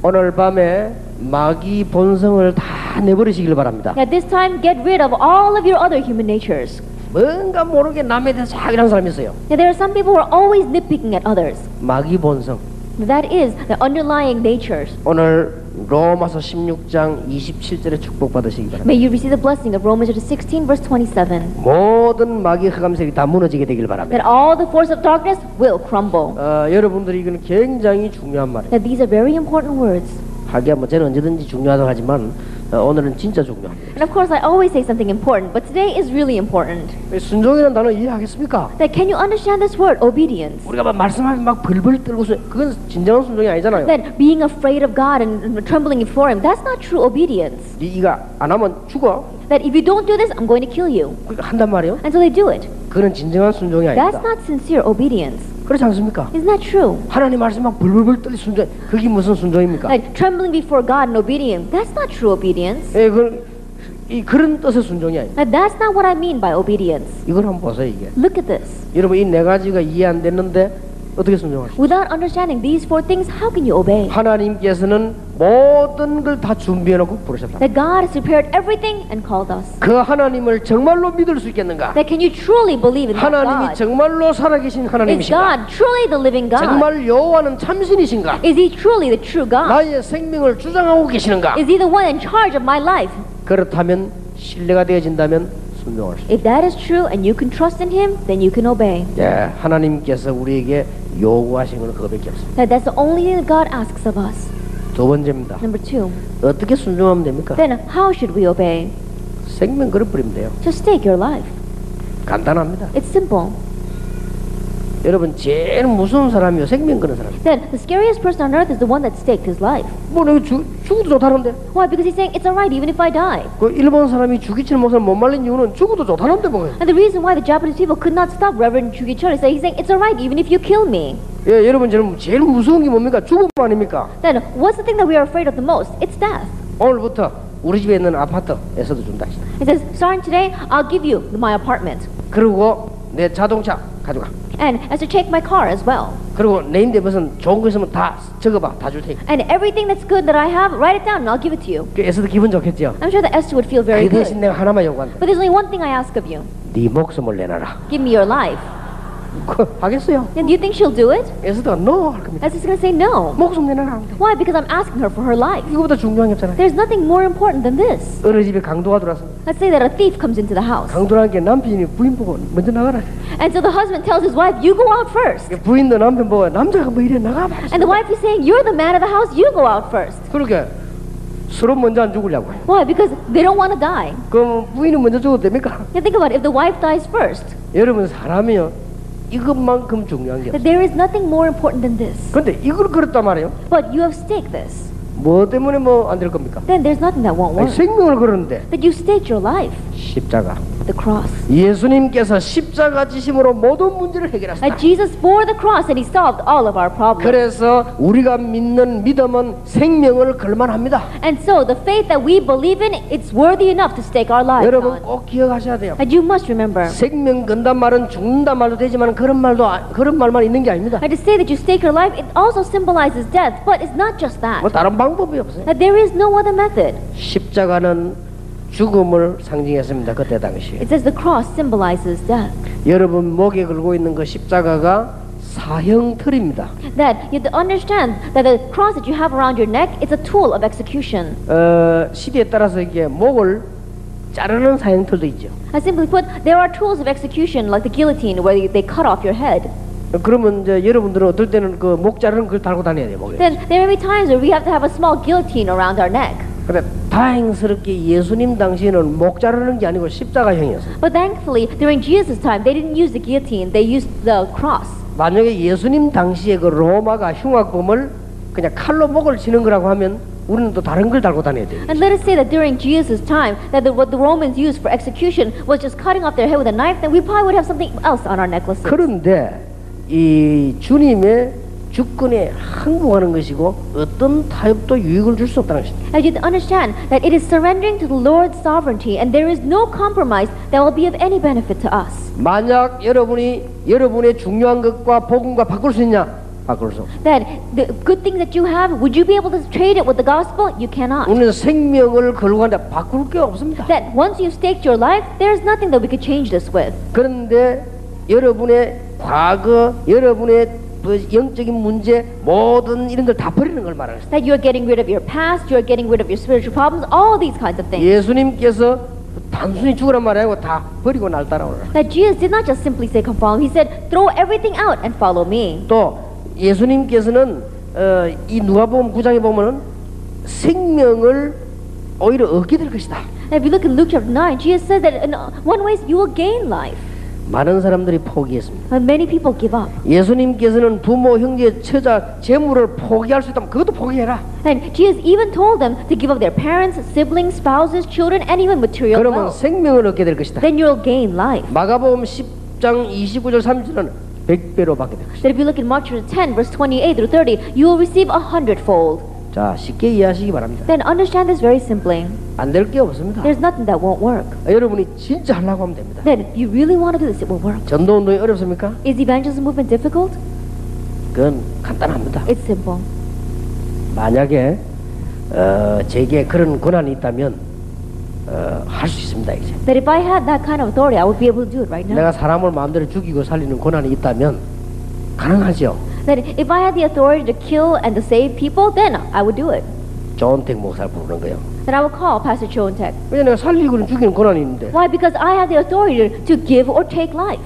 오늘 밤에 마귀 본성을 다 내버리시길 바랍니다. At this time, get rid of all of your other human natures. 뭔가 모르게 남에 대해서 자기라는 사람이 있어요. Now, there are some people who are always nitpicking at others. 마귀 본성. That is the underlying natures. 오늘 로마서 16장 27절에 축복받으시기 바랍니다. May you receive the blessing of Romans 16, verse 27. 모든 마귀 흑암색이 다 무너지게 되길 바랍니다. That all the force of darkness will crumble. 여러분들이 이거는 굉장히 중요한 말이에요. That these are very important words. 하기야 뭐 저는 언제든지 중요하다고 하지만 오늘은 진짜 중요합니다. And of course, I always say something important, but today is really important. 순종이라는 단어 이해하겠습니까? That can you understand this word, obedience? 우리가 막 말씀하면 막 벌벌 떨고 그건 진정한 순종이 아니잖아요. That being afraid of God and trembling before Him, that's not true obedience. 이거 안 하면 죽어. That if you don't do this, I'm going to kill you. 그러니까 한단 말이에요. And so they do it. 그건 진정한 순종이 That's 아닙니다. not sincere obedience. 그렇지 않습니까? Isn't that true? 하나님 말씀 막 벌벌벌 떨리 순종. 그게 무슨 순종입니까? Like trembling before God and obedience, that's not true obedience. 예, 그런 뜻의 순종이 아니에요. Like, that's not what I mean by obedience. 이걸 한번 보세요 이게. Look at this. 여러분 이 네 가지가 이해 안 됐는데 어떻게 순종하시죠? Without understanding these four things, how can you obey? 하나님께서는 모든 걸 다 준비해 놓고 부르셨다. That God has prepared everything and called us. 그 하나님을 정말로 믿을 수 있겠는가? That can you truly believe in that 하나님이 God? 정말로 살아계신 Is 하나님이신가? God truly the living God? 정말 여호와는 참신이신가? Is He truly the true God? 나의 생명을 주장하고 계시는가? Is He the one in charge of my life? 그렇다면 신뢰가 되어진다면 순종할 수. If that is true and you can trust in Him, then you can obey. 예, 하나님께서 우리에게 요구하신 것은 그거밖에 없습니다. That's the only thing that God asks of us. 두 번째입니다. Number two, 어떻게 순종하면 됩니까? then how should we obey? 생명 걸어버리면 돼요. Just take your life. 간단합니다. It's simple. 여러분 제일 무서운 사람이요 생명 거는 사람. Then the scariest person on earth is the one that staked his life. 뭐 내가 죽어도 좋다는데. Why? Because he's saying it's alright even if I die. 그 일본 사람이 주기철 목사를 못 말린 이유는 죽어도 좋다는데 뭐. And the reason why the Japanese people could not stop Reverend Chugichiro is that he's saying it's alright even if you kill me. 예, 여러분 저는 제일 무서운 게 뭡니까? 죽음 아닙니까? Then what's the thing that we are afraid of the most? It's death. 오늘부터 우리 집에 있는 아파트에서도 준다. It says, starting today, I'll give you my apartment. 그리고 내 자동차 가져가. And as to take my car as well. 그리고 내 임대 무슨 좋은 거 있으면 다 적어봐. 다 줄 테니까. And everything that's good that I have, write it down and I'll give it to you. 그 에서도 기분 좋겠죠? I'm sure that Esther would feel very 그 대신 good. 내가 하나만 요구한다. But there's only one thing I ask of you. 네 목숨을 내놔라. Give me your life. 그, 하겠어요? And do you think she'll do it? 에서도 no 할 겁니다. Esther's going to say no. 목숨 내놔라. Why? Because I'm asking her for her life. 이거보다 중요한 게 없잖아요. There's nothing more important than this. 어느 집에 강도가 들어왔습니다. Let's say that a thief comes into the house. 강도라는 게 남편이 부인 보고 먼저 나가라. And so the husband tells his wife, you go out first. 부인도 남편 보고 남자가 뭐 이래 나가봐. And the wife is saying, you're the man of the house, you go out first. 그렇게 서로 먼저 안 죽으려고. Why? Because they don't want to die. 그럼 부인은 먼저 죽어도 됩니까? Now think about it, if the wife dies first, 여러분 사람이요 이것만큼 중요한 게 없어요. that there is nothing more important than this. 근데 이걸 그랬단 말이에요. But you have staked this. 뭐 때문에 뭐 안 될 겁니까? Then there's nothing that won't 아니, work. 생명을 걸었는데 That you staked your life. 십자가. The cross. 예수님께서 십자가 지심으로 모든 문제를 해결하셨다. And Jesus bore the cross and he solved all of our problems. 그래서 우리가 믿는 믿음은 생명을 걸만합니다. And so the faith that we believe in, it's worthy enough to stake our lives 여러분 on. 꼭 기억하셔야 돼요. And you must remember. 생명 건단 말은 죽는단 말도 되지만 그런 말만 있는 게 아닙니다. And to say that you stake your life, it also symbolizes death, but it's not just that. 뭐 다른 방법이 없어요. That there is no other method. 십자가는 죽음을 상징했습니다. 그때 당시. It says the cross symbolizes death. 여러분 목에 걸고 있는 그 십자가가 사형 틀입니다. That you have to understand that the cross that you have around your neck is a tool of execution. 시대에 따라서 이게 목을 자르는 사형틀도 있죠. And simply put, there are tools of execution like the guillotine where they cut off your head. 그러면 이제 여러분들은 어떨 때는 그 목 자르는 걸 달고 다녀야 돼요. 목에. Then there may be times where we have to have a small guillotine around our neck. 근데 다행스럽게 예수님 당시에는 목 자르는 게 아니고 십자가형이었어요. But thankfully, during Jesus' time, they didn't use the guillotine, they used the cross. 만약에 예수님 당시에 그 로마가 흉악범을 그냥 칼로 목을 치는 거라고 하면 우리는 또 다른 걸 달고 다녀야 돼요. And let us say that during Jesus' time, that what the Romans used for execution was just cutting off their head with a knife, then we probably would have something else on our necklaces. 그런데 이 주님의 주권에 항복하는 것이고 어떤 타협도 유익을 줄 수 없다는 것입니다. And you have to understand that it is surrendering to the Lord's sovereignty, and there is no compromise that will be of any benefit to us. 만약 여러분의 중요한 것과 복음과 바꿀 수 있냐? 바꿀 수 없어. That the good things that you have, would you be able to trade it with the gospel? You cannot. 우리는 생명을 걸고 하는데 바꿀 게 없습니다. That once you've staked your life, there is nothing that we could change this with. 그런데 여러분의 과거, 여러분의 영적인 문제 모든 이런 걸 다 버리는 걸 말하는 것입니다. That you're getting rid of your past, you're getting rid of your spiritual problems, all these kinds of things. 예수님께서 단순히 죽으란 말 아니고 다 버리고 날 따라오라. That Jesus did not just simply say, come follow me. He said, throw everything out and follow me. 또 예수님께서는 이 누가복음 9장에 보면은 생명을 오히려 얻게 될 것이다. And if you look in Luke chapter 9, Jesus said that in one way you will gain life. 많은 사람들이 포기했습니다. But many people give up. 예수님께서는 부모, 형제, 처자, 재물을 포기할 수 있다면 그것도 포기해라. And Jesus even told them to give up their parents, siblings, spouses, children, and even material 그러면 wealth. 생명을 얻게 될 것이다. Then you'll gain life. 마가복음 10장 29절 30절은 100배로 받게 될 것이다. That if you look in Mark chapter 10, verse 28 through 30, you will receive 100-fold. 자, 쉽게 이해하시기 바랍니다. Then understand this very simply. 안 될 게 없습니다. There's nothing that won't work. 여러분이 진짜 하려고 하면 됩니다. Then if you really want to do this, it will work. 전도 운동이 어렵습니까? Is evangelism movement difficult? 그건 간단합니다. It's simple. 만약에 제게 그런 권한이 있다면 할 수 있습니다. 이제 That if I had that kind of authority, I would be able to do it right now. 내가 사람을 마음대로 죽이고 살리는 권한이 있다면 가능하죠. That if I had the authority to kill and to save people, then I would do it. 조은택 목사를 부르는 거예요. Then I would call Pastor Cho and Tech. 왜냐 내가 살리고는 죽이는 권한이 있는데 Why? Because I have the authority to give or take life.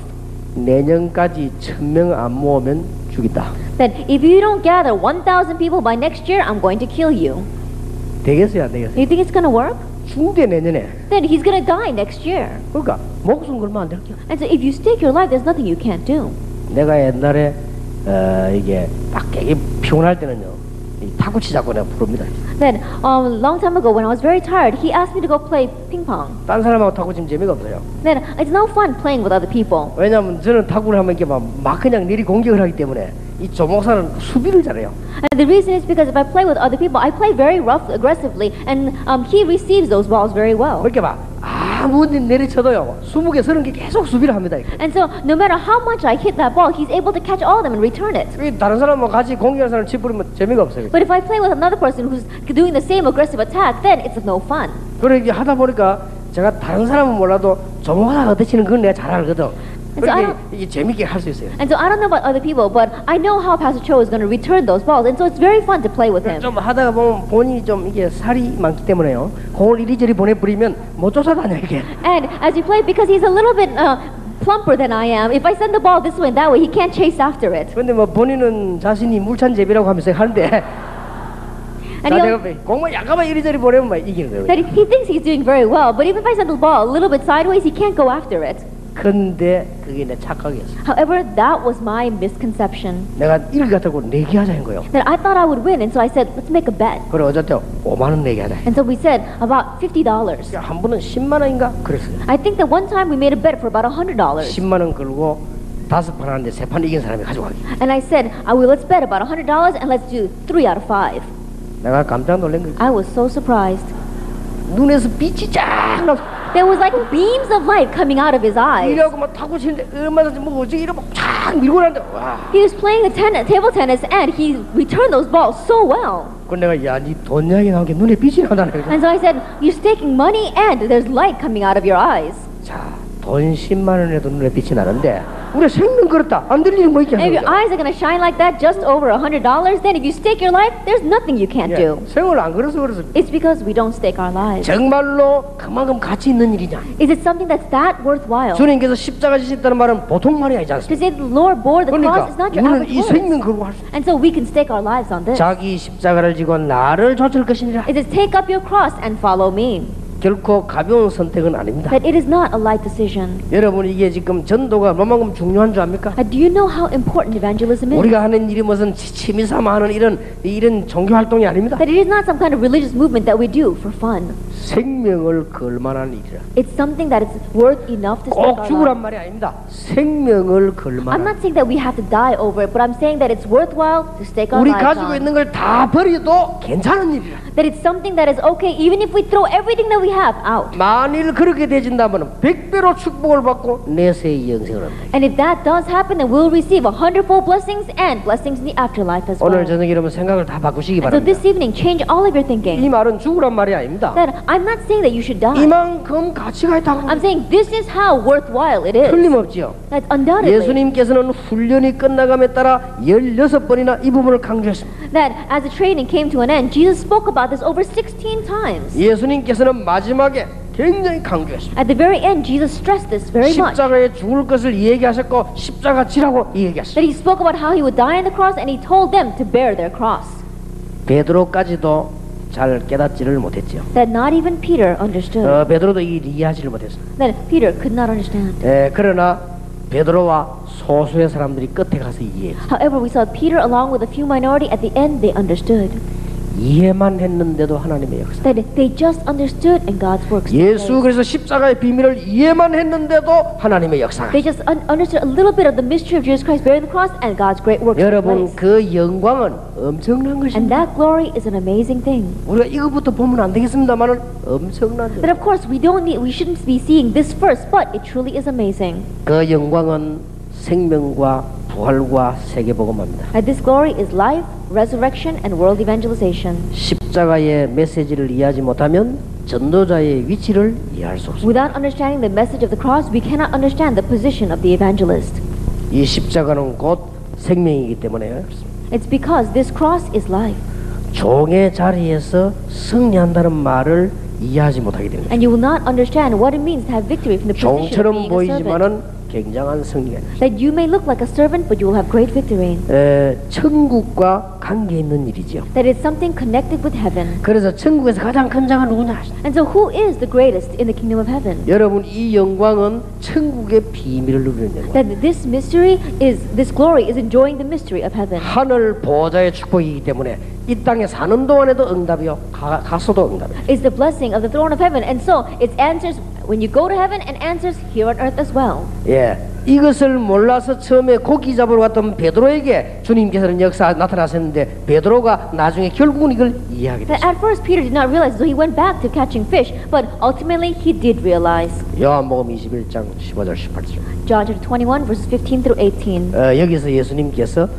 내년까지 1000명 안 모으면 죽이다. Then if you don't gather 1,000 people by next year, I'm going to kill you. 되겠어요, 안 되겠어요? You think it's going to work? 죽는데 내년에. Then he's going to die next year. 그러니까 목숨 걸면 안 될 게요. And so if you stake your life, there's nothing you can't do. 내가 옛날에 이게 딱 되게 피곤할 때는요, 이 탁구 치자고 내가 부릅니다. Then, long time ago, when I was very tired, he asked me to go play ping pong. 딴 사람하고 탁구 치면 재미가 없어요. Then, it's no fun playing with other people. 왜냐하면 저는 탁구를 하면 이렇게 막 그냥 내리 공격을 하기 때문에 이 조목사는 수비를 잘해요. And the reason is because if I play with other people, I play very rough, aggressively, and he receives those balls very well. 그렇게 막 아무 내리쳐도요 20개 30개 계속 수비를 합니다. 이렇게. And so, no matter how much I hit that ball, he's able to catch all of them and return it. 다른 사람하고 같이 공격하는 사람 치부리면 재미가 없어요. But if I play with another person who's doing the same aggressive attack, then it's no fun. 그렇게 하다 보니까 제가 다른 사람은 몰라도 조목사가 어떻게 치는 건 내가 잘 알거든. 그렇게 이게 재밌게 할 수 있어요. And so I don't know about other people, but I know how Pastor Cho is going to return those balls, and so it's very fun to play with him. 좀 하다가 보면 본인이 좀 이게 살이 많기 때문에요. 공을 이리저리 보내버리면 못 쫓아다녀 이게. And as you play, because he's a little bit plumper than I am, if I send the ball this way and that way, he can't chase after it. 그런데 뭐 본인은 자신이 물찬 제비라고 하면서 하는데. And 내가 공만 약간만 이리저리 보내면 막 이기는 거예요. that he thinks he's doing very well, but even if I send the ball a little bit sideways, he can't go after it. 근데 그게 내 착각이었어. However, that was my misconception. 내가 이렇게 갖다고 내기하자 한 거예요. That I thought I would win, and so I said, let's make a bet. 그래 어쨌든 5만 원 내기하자. And so we said about $50. 한 번은 10만 원인가 그랬어요. I think that one time we made a bet for about $100. 10만 원 걸고 5판 하는데 3판 이긴 사람이 가져가기. And I said, well, let's bet about $100 and let's do 3 out of 5. 내가 깜짝 놀란 거예요. I was so surprised. 눈에서 빛이 쫙 나. There was like beams of light coming out of his eyes. 이러고 막 타고 치는데 얼마나 뭐 어떻게 이러고 쫙 밀고 나는데 와. He was playing the table tennis and he returned those balls so well. 그 내가 야니 돈 이야기 나온 게 눈에 빛이 나다는 거야. And so I said, you're staking money and there's light coming out of your eyes. 자, 돈 10만 원에도 눈에 빛이 나는데 우리 생명 그렇다. 안 들리는 뭐 있겠냐. And if your eyes are going to shine like that just over $100, then if you stake your life, there's nothing you can't do. 생을 안 걸어서 그래서. It's because we don't stake our lives. 정말로 그만큼 가치 있는 일이냐. Is it something that's that worthwhile? 주님께서 십자가 지셨다는 말은 보통 말이 아니지 To 않습니까? say the Lord bore the cross is 그러니까 not your 우리는 average 이 words. 생명 걸고 할 수. And so we can stake our lives on this. 자기 십자가를 지고 나를 좇을 것이니라. It is take up your cross and follow me. 결코 가벼운 선택은 아닙니다. That it is not a light decision. 여러분 이게 지금 전도가 얼마만큼 중요한 줄 압니까? Do you know how important evangelism is? 우리가 하는 일이 무슨 취미삼아 하는 이런 종교 활동이 아닙니다. That it is not some kind of religious movement that we do for fun. 생명을 걸 만한 일이라. It's something that is worth enough to stake 꼭 our 죽으란 lives. 말이 아닙니다. 생명을 걸 I'm 만한. not saying that we have to die over it, but I'm saying that it's worthwhile to stake our 우리 lives 가지고 on. 있는 걸 다 버려도 괜찮은 일이라. That it's something that is okay even if we throw everything that we have out. 만일 그렇게 되진다면 100배로 축복을 받고 내세의 영생을 한다. And if that does happen, then we'll receive 100-fold blessings and blessings in the afterlife as well. 오늘 저녁에 이러면 생각을 다 바꾸시기 And so 바랍니다. this evening, change all of your thinking. 이 말은 죽으란 말이 아닙니다. That I'm not saying that you should die. 이만큼 가치가 있다고. I'm saying this is how worthwhile it is. 틀림없지요. That's undoubtedly. 예수님께서는 훈련이 끝나감에 따라 16번이나 이 부분을 강조했습니다. That as the training came to an end, Jesus spoke about this over 16 times. 예수님께서는 마지막에 굉장히 강조했습니다. At the very end, Jesus stressed this very much. 십자가에 죽을 것을 얘기하셨고 십자가 지라고 얘기했습니다. That he spoke about how he would die on the cross and he told them to bear their cross. 베드로까지도 잘 깨닫지를 못했지요. That not even Peter understood. 베드로도 이해하지를 못했습니다. That Peter could not understand. 그러나 베드로와 소수의 사람들이 끝에 가서 이해했어요. However, we saw Peter along with a few minority at the end they understood. 이해만 했는데도 하나님의 역사. That they just understood and God's works. took 예수 place. 그래서 십자가의 비밀을 이해만 했는데도 하나님의 역사가. They just understood a little bit of the mystery of Jesus Christ bearing the cross and God's great works. took 여러분 place. 그 영광은 엄청난 And 것입니다. that glory is an amazing thing. 우리가 이것부터 보면 안 되겠습니다만은 엄청난 것. But of course, we shouldn't be seeing this first, but it truly is amazing. 그 영광은 생명과 부활과 세계복음합니다. That this glory is life, resurrection, and world evangelization. 십자가의 메시지를 이해하지 못하면 전도자의 위치를 이해할 수 없습니다. Without understanding the message of the cross, we cannot understand the position of the evangelist. 이 십자가는 곧 생명이기 때문에 그렇습니다. It's because this cross is life. 종의 자리에서 승리한다는 말을 이해하지 못하게 됩니다. And you will not understand what it means to have victory from the position of 종처럼 being a servant. 보이지만은 굉장한 승리가 있다. That you may look like a servant, but you will have great victory. 천국과 관계 있는 일이지요. That it's something connected with heaven. 그래서 천국에서 가장 큰 자가 누구냐? And so who is the greatest in the kingdom of heaven? 여러분 이 영광은 천국의 비밀을 누리는 영광. That this mystery is, this glory is enjoying the mystery of heaven. 하늘 보좌의 축복이기 때문에 이 땅에 사는 동안에도 응답이요. 가서도 응답이요. It's the blessing of the throne of heaven. And so it answers when you go to heaven and answers here on earth as well. 예, 이것을 몰라서 처음에 고기 잡으러 갔던 베드로에게 주님께서는 역사 나타나셨는데 베드로가 나중에 결국은 이걸 이해하게 That 됐어요. at first Peter did not realize, so he went back to catching fish, but ultimately he did realize. 요한복음 21장 15절 18절. John chapter 21 verses 15 through 18. 여기서 예수님께서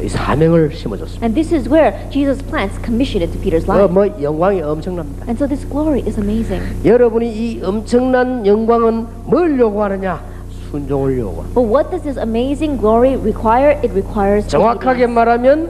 이 사명을 심어줬습니다. And this is where Jesus plants commission into Peter's life. 뭐 영광이 엄청납니다. And so this glory is amazing. 여러분이 이 엄청난 영광은 뭘 요구하느냐? 순종을 요구합니다. But what does this amazing glory require? It requires 정확하게 obedience. 말하면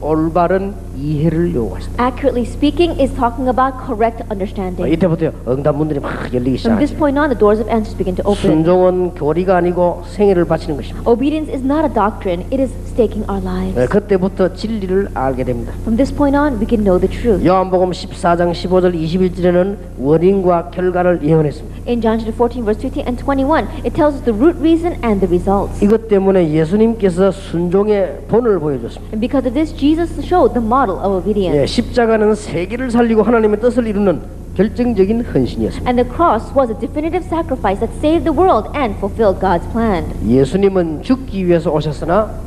올바른 이해를 요구하십니다. Accurately speaking is talking about correct understanding. 이때부터 응답문들이 막 열리기 From this 시작하죠. point on, the doors of answers begin to open. 순종은 교리가 아니고 생애를 바치는 것입니다. Obedience is not a doctrine, it is staking our lives. 그때부터 진리를 알게 됩니다. From this point on, we can know the truth. 요한복음 14장 15절 21절에는 원인과 결과를 예언했습니다. In John chapter 14 verse 15 and 21, it tells us the root reason and the results. 이것 때문에 예수님께서 순종의 본을 보여줬습니다. And because of this, Jesus showed the model of obedience. 예, 십자가는 세계를 살리고 하나님의 뜻을 이루는 결정적인 헌신이었습니다. And the cross was a definitive sacrifice that saved the world and fulfilled God's plan. 예수님은 죽기 위해서 오셨으나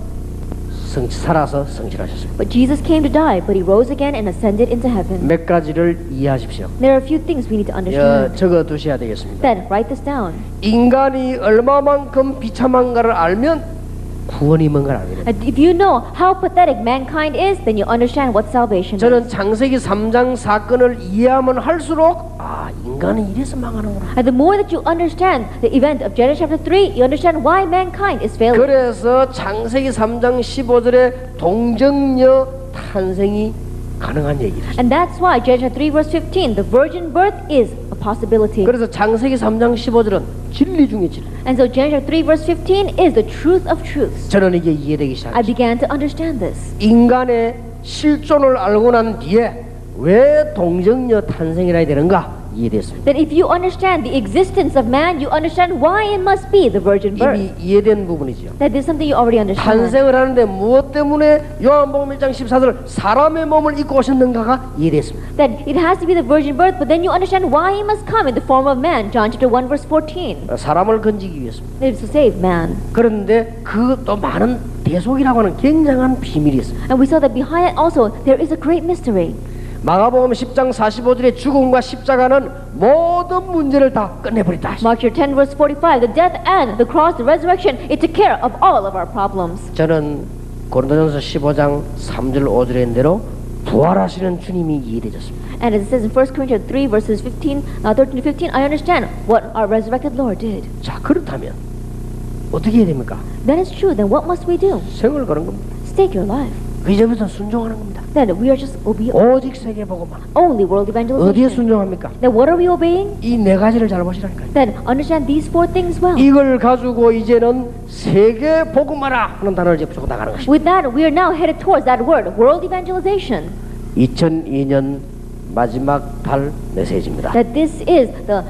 살아서 성취하셨습니다. But Jesus came to die, but he rose again and ascended into heaven. 몇 가지를 이해하십시오. There are a few things we need to understand. 적어 두셔야 되겠습니다. Then write this down. 인간이 얼마만큼 비참한가를 알면 구원이 뭔가를 알게 됩니다. And if you know how pathetic mankind is, then you understand what salvation is. 저는 창세기 3장 사건을 이해하면 할수록 인간은 이래서 망하는구나. And the more that you understand the event of Genesis chapter 3, you understand why mankind is failing. 그래서 창세기 3장 15절에 동정녀 탄생이 가능한 얘기를. And that's why Genesis 3 verse 15, the virgin birth is a possibility. 그래서 창세기 3장 15절은 진리 중에 진리. And so Genesis 3 verse 15 is the truth of truths. 저는 이게 이해되기 I 시작했어요. began to understand this. 인간의 실존을 알고 난 뒤에 왜 동정녀 탄생이라 해야 되는가 이해됐습니다. That if you understand the existence of man, you understand why it must be the virgin birth. 이미 이해된 부분이죠. That is something you already understand. 탄생을 하는데 무엇 때문에 요한복음 1장 14절 사람의 몸을 입고 오셨는가가 이해됐습니다. That it has to be the virgin birth, but then you understand why he must come in the form of man. John chapter 1 verse 14. 사람을 건지기 위해서입니다. That is to save man. 그런데 그 또 많은 대속이라고 하는 굉장한 비밀이 있습니다. And we saw that behind it also there is a great mystery. 마가복음 10장 45절에 죽음과 십자가는 모든 문제를 다 끝내버렸다. Mark chapter 10 verse 45, the death and the cross, the resurrection, it took care of all of our problems. 저는 고린도전서 15장 3절 5절의 대로 부활하시는 주님이 이해되졌습니다. And as it says in 1 Corinthians 3 verses 13 to 15, I understand what our resurrected Lord did. 자, 그렇다면 어떻게 해야 됩니까? That is true. Then what must we do? 생을 거는 겁니다. Stake your life. 이제부터 순종하는 겁니다. That we are just obedient. 오직 세계복음만. Only world 어디에 evangelization. 순종합니까? Then what are we obeying? 이 네 가지를 잘 보시라니까요. Then understand these four things well. 이걸 가지고 이제는 세계복음하라 하는 단어를 접촉 나가는 것입니다. With that, we are now headed towards that word, world evangelization. 2002년 마지막 달 메시지입니다. That this is the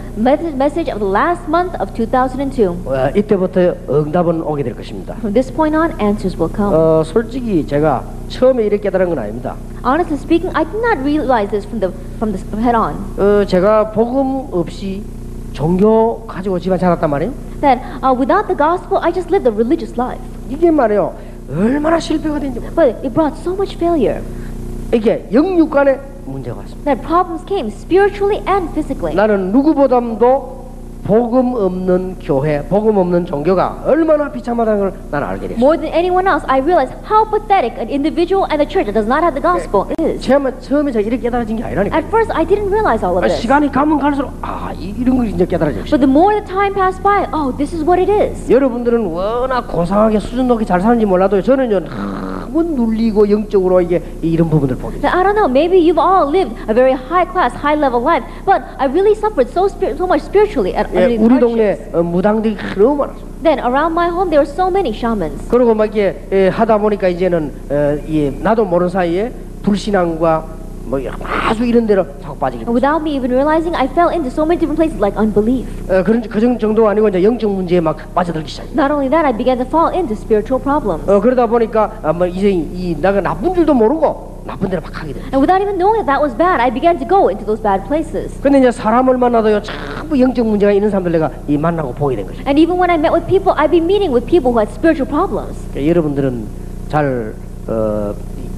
message of the last month of 2002. 이때부터 응답은 오게 될 것입니다. From this point on, answers will come. 솔직히 제가 처음에 이렇게 깨달은 건 아닙니다. Honestly speaking, I did not realize this from the head on. 제가 복음 없이 종교 가지고 집안 살았단 말이에요. That without the gospel, I just lived a religious life. 이게 말이에요. 얼마나 실패가 된지 몰라요. But it brought so much failure. 이게 영육 간에 문제가 왔습니다. That problems came spiritually and physically. 나는 누구보다도 복음 없는 교회, 복음 없는 종교가 얼마나 비참하다는 걸 난 알게 됐어요. More than anyone else, I realized how pathetic an individual and a church that does not have the gospel is. 처음에 제가 이렇게 깨달아진 게 아니라니까. At first, I didn't realize all of this. 시간이 가면 갈수록 이런 걸 이제 깨달아졌어요. But the more the time passed by, oh, this is what it is. 여러분들은 워낙 고상하게 수준 높게 잘 사는지 몰라도 저는요 너무 눌리고 영적으로 이게 이런 부분들 보게 돼요. Now, I don't know, maybe you've all lived a very high class, high level life, but I really suffered so much spiritually at 예, under 우리 the hardships. 동네 무당들이 너무 많았어요. Then around my home there were so many shamans. 그리고 막 이게 하다 보니까 이제는 나도 모르는 사이에 불신앙과 뭐 아주 이런 데로 자꾸 빠지게 And 됐어요. without me even realizing, I fell into so many different places like unbelief. 그런 그 정도가 아니고 이제 영적 문제에 막 빠져들기 시작해요. Not only that, I began to fall into spiritual problems. 그러다 보니까 뭐 이제 내가 나쁜 줄도 모르고 나쁜 데로 막 가게 돼요. And without even knowing that was bad, I began to go into those bad places. 근데 이제 사람을 만나도요 전부 영적 문제가 있는 사람들 내가 만나고 보게 된 거죠. And even when I met with people, I'd be meeting with people who had spiritual problems. 여러분들은 잘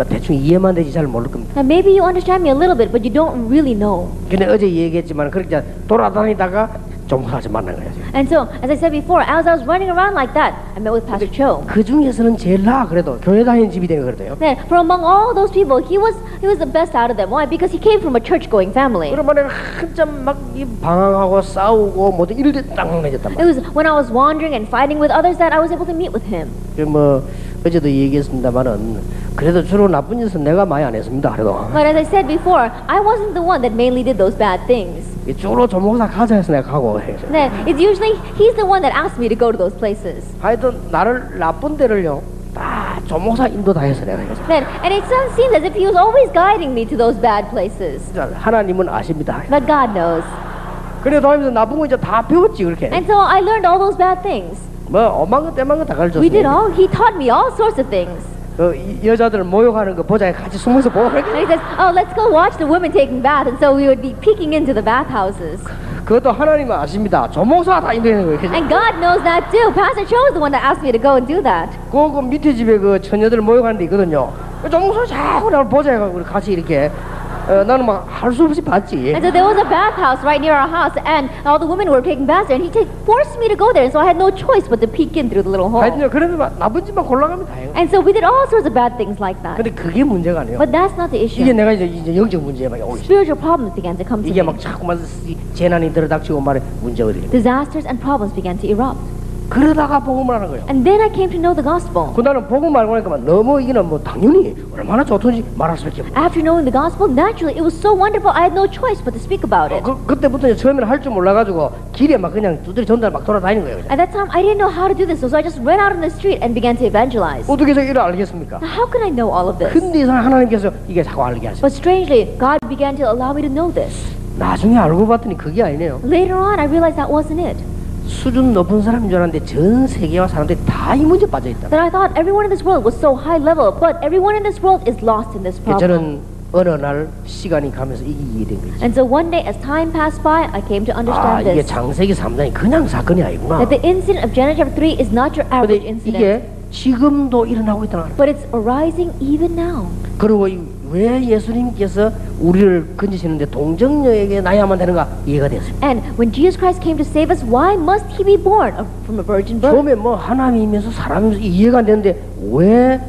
대충 이해만 되지 잘 모를 겁니다. And maybe you understand me a little bit, but you don't really know. 근데 어제 얘기했지만 그렇게 돌아다니다가 좀 사실 만난 거예요. And so, as I said before, as I was running around like that, I met with Pastor Cho. 그 중에서는 제일 나아 그래도 교회 다니는 집이 되는 거래요. Then, from among all those people, he was the best out of them. Why? Because he came from a church-going family. 그러면 내가 한참 막 방황하고 싸우고 모든 이럴 때 딱 만나졌단 It 말이에요. was when I was wandering and fighting with others that I was able to meet with him. 뭐 어제도 얘기했습니다만은 그래도 주로 나쁜 짓은 내가 많이 안 했습니다. 그래도 But as I said before, I wasn't the one that mainly did those bad things. 주로 조목사 가자 해서 내가 가고 해서 Then it's usually he's the one that asked me to go to those places. 하여튼 나를 나쁜 데를요 다 조목사 인도 다 해서 내가 해서 Then and it seemed as if he was always guiding me to those bad places. 하나님은 아십니다. But God knows. 그래 다니면서 나쁜 거 이제 다 배웠지 그렇게. And so I learned all those bad things. 뭐 엄한 거 떼만 거 다 가르쳤어요. We did all. He taught me all sorts of things. 여자들 모욕하는 거 보자 같이 숨어서 보고 And he says, "Oh, let's go watch the women taking bath." And so we would be peeking into the bathhouses. 그것도 하나님은 아십니다. 조목사가 다 인도하는 거예요. And God knows that too. Pastor Cho is the one that asked me to go and do that. 그 밑에 집에 그 처녀들 모욕하는 데 있거든요. 조목사 자꾸 나를 보자 해가지고 같이 이렇게 나는 막 할 수 없이 봤지. And so there was a bathhouse right near our house, and all the women were taking baths there, and he forced me to go there, and so I had no choice but to peek in through the little hole. 하여튼 그래도 나쁜 짓만 골라가면 다행이에요. And so we did all sorts of bad things like that. 근데 그게 문제가 아니에요. But that's not the issue. 이게 내가 이제 영적 문제에 막 오기 시작. Spiritual problems began to come to 이게 me. 막 자꾸만 재난이 들어닥치고 말해 문제가 되는. Disasters and problems began to erupt. 그러다가 복음을 하는 거예요. And then I came to know the gospel. 그 나는 복음 알고 나니까 너무 이거는 뭐 당연히 얼마나 좋든지 말할 수밖에 없어. After knowing the gospel, naturally, it was so wonderful, I had no choice but to speak about it. 그때부터 처음에는 할 줄 몰라가지고 길에 막 그냥 두드리 전달 막 돌아다니는 거예요. 그냥. At that time, I didn't know how to do this, so I just ran out in the street and began to evangelize. 어떻게 해서 이를 알겠습니까? Now, how could I know all of this? 근데 하나님께서 이게 자꾸 알게 하세요. But strangely, God began to allow me to know this. 나중에 알고 봤더니 그게 아니네요. Later on, I realized that wasn't it. 수준 높은 사람인 줄 알았는데 전 세계와 사람들이 다 이 문제 빠져 있다. That I thought everyone in this world was so high level, but everyone in this world is lost in this problem. 저는 어느 날 시간이 가면서 이게 이해된 거지. And so one day, as time passed by, I came to 아 understand 이게 this. 창세기 3장이 그냥 사건이 아니구나. That the incident of Genesis chapter 3 is not your 근데 average incident, 이게 지금도 일어나고 있다는 거야. but it's arising even now. 그리고 왜 예수님께서 우리를 건지시는데 동정녀에게 나야만 되는가 이해가 됐습니다. And when Jesus Christ came to save us, why must he be born from a virgin birth? 처음에 뭐 하나님이면서 사람이면서 이해가 안 되는데 왜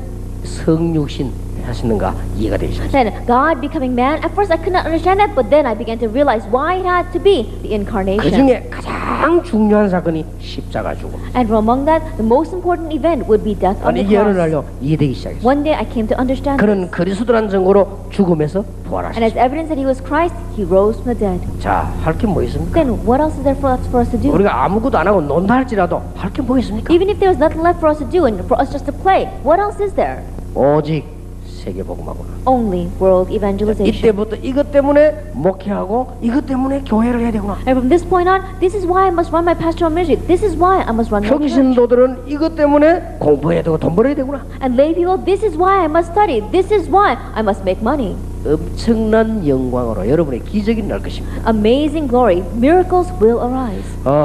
성육신 하시는가 이해가 되기 시작했어요. Then God becoming man, at first I could not understand that, but then I began to realize why it had to be the 그 incarnation. 중에 가장 중요한 사건이 십자가 죽음. And from among that, the most important event would be death on 아니 the 이게 어느 cross. 날요 이해되기 시작했어요. One day I came to understand this. 그는 그리스도라는 증거로 죽음에서 And as 부활하셨어요. evidence that he was Christ, he rose from the dead. 자, 할 게 뭐 있습니까? Then what else is there for us to do? 우리가 아무것도 안 하고 논다 할지라도 할 게 뭐 있습니까? Even if there was nothing left for us to do and for us just to play, what else is there? 오직 세계복음하구나. Only world evangelization. 이때부터 이것 때문에 목회하고 이것 때문에 교회를 해야 되구나. And from this point on, this is why I must run my pastoral ministry. This is why I must run my church. 평신도들은 이것 때문에 공부해야 되고 돈 벌어야 되구나. And lay people, this is why I must study. This is why I must make money. 엄청난 영광으로 여러분의 기적이 날 것입니다. Amazing glory, miracles will arise.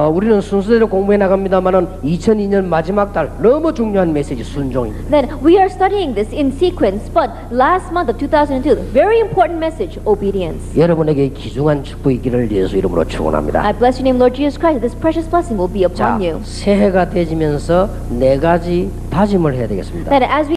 우리는 순서대로 공부해 나갑니다만은 2002년 마지막 달 너무 중요한 메시지 순종입니다. Then we are studying this in sequence, but last month of 2002, very important message, obedience. 여러분에게 귀중한 축복이 있기를 예수 이름으로 축원합니다. I bless your name, Lord Jesus Christ. This precious blessing will be 자, upon you. 새해가 되지면서 네 가지 다짐을 해야 되겠습니다. That as we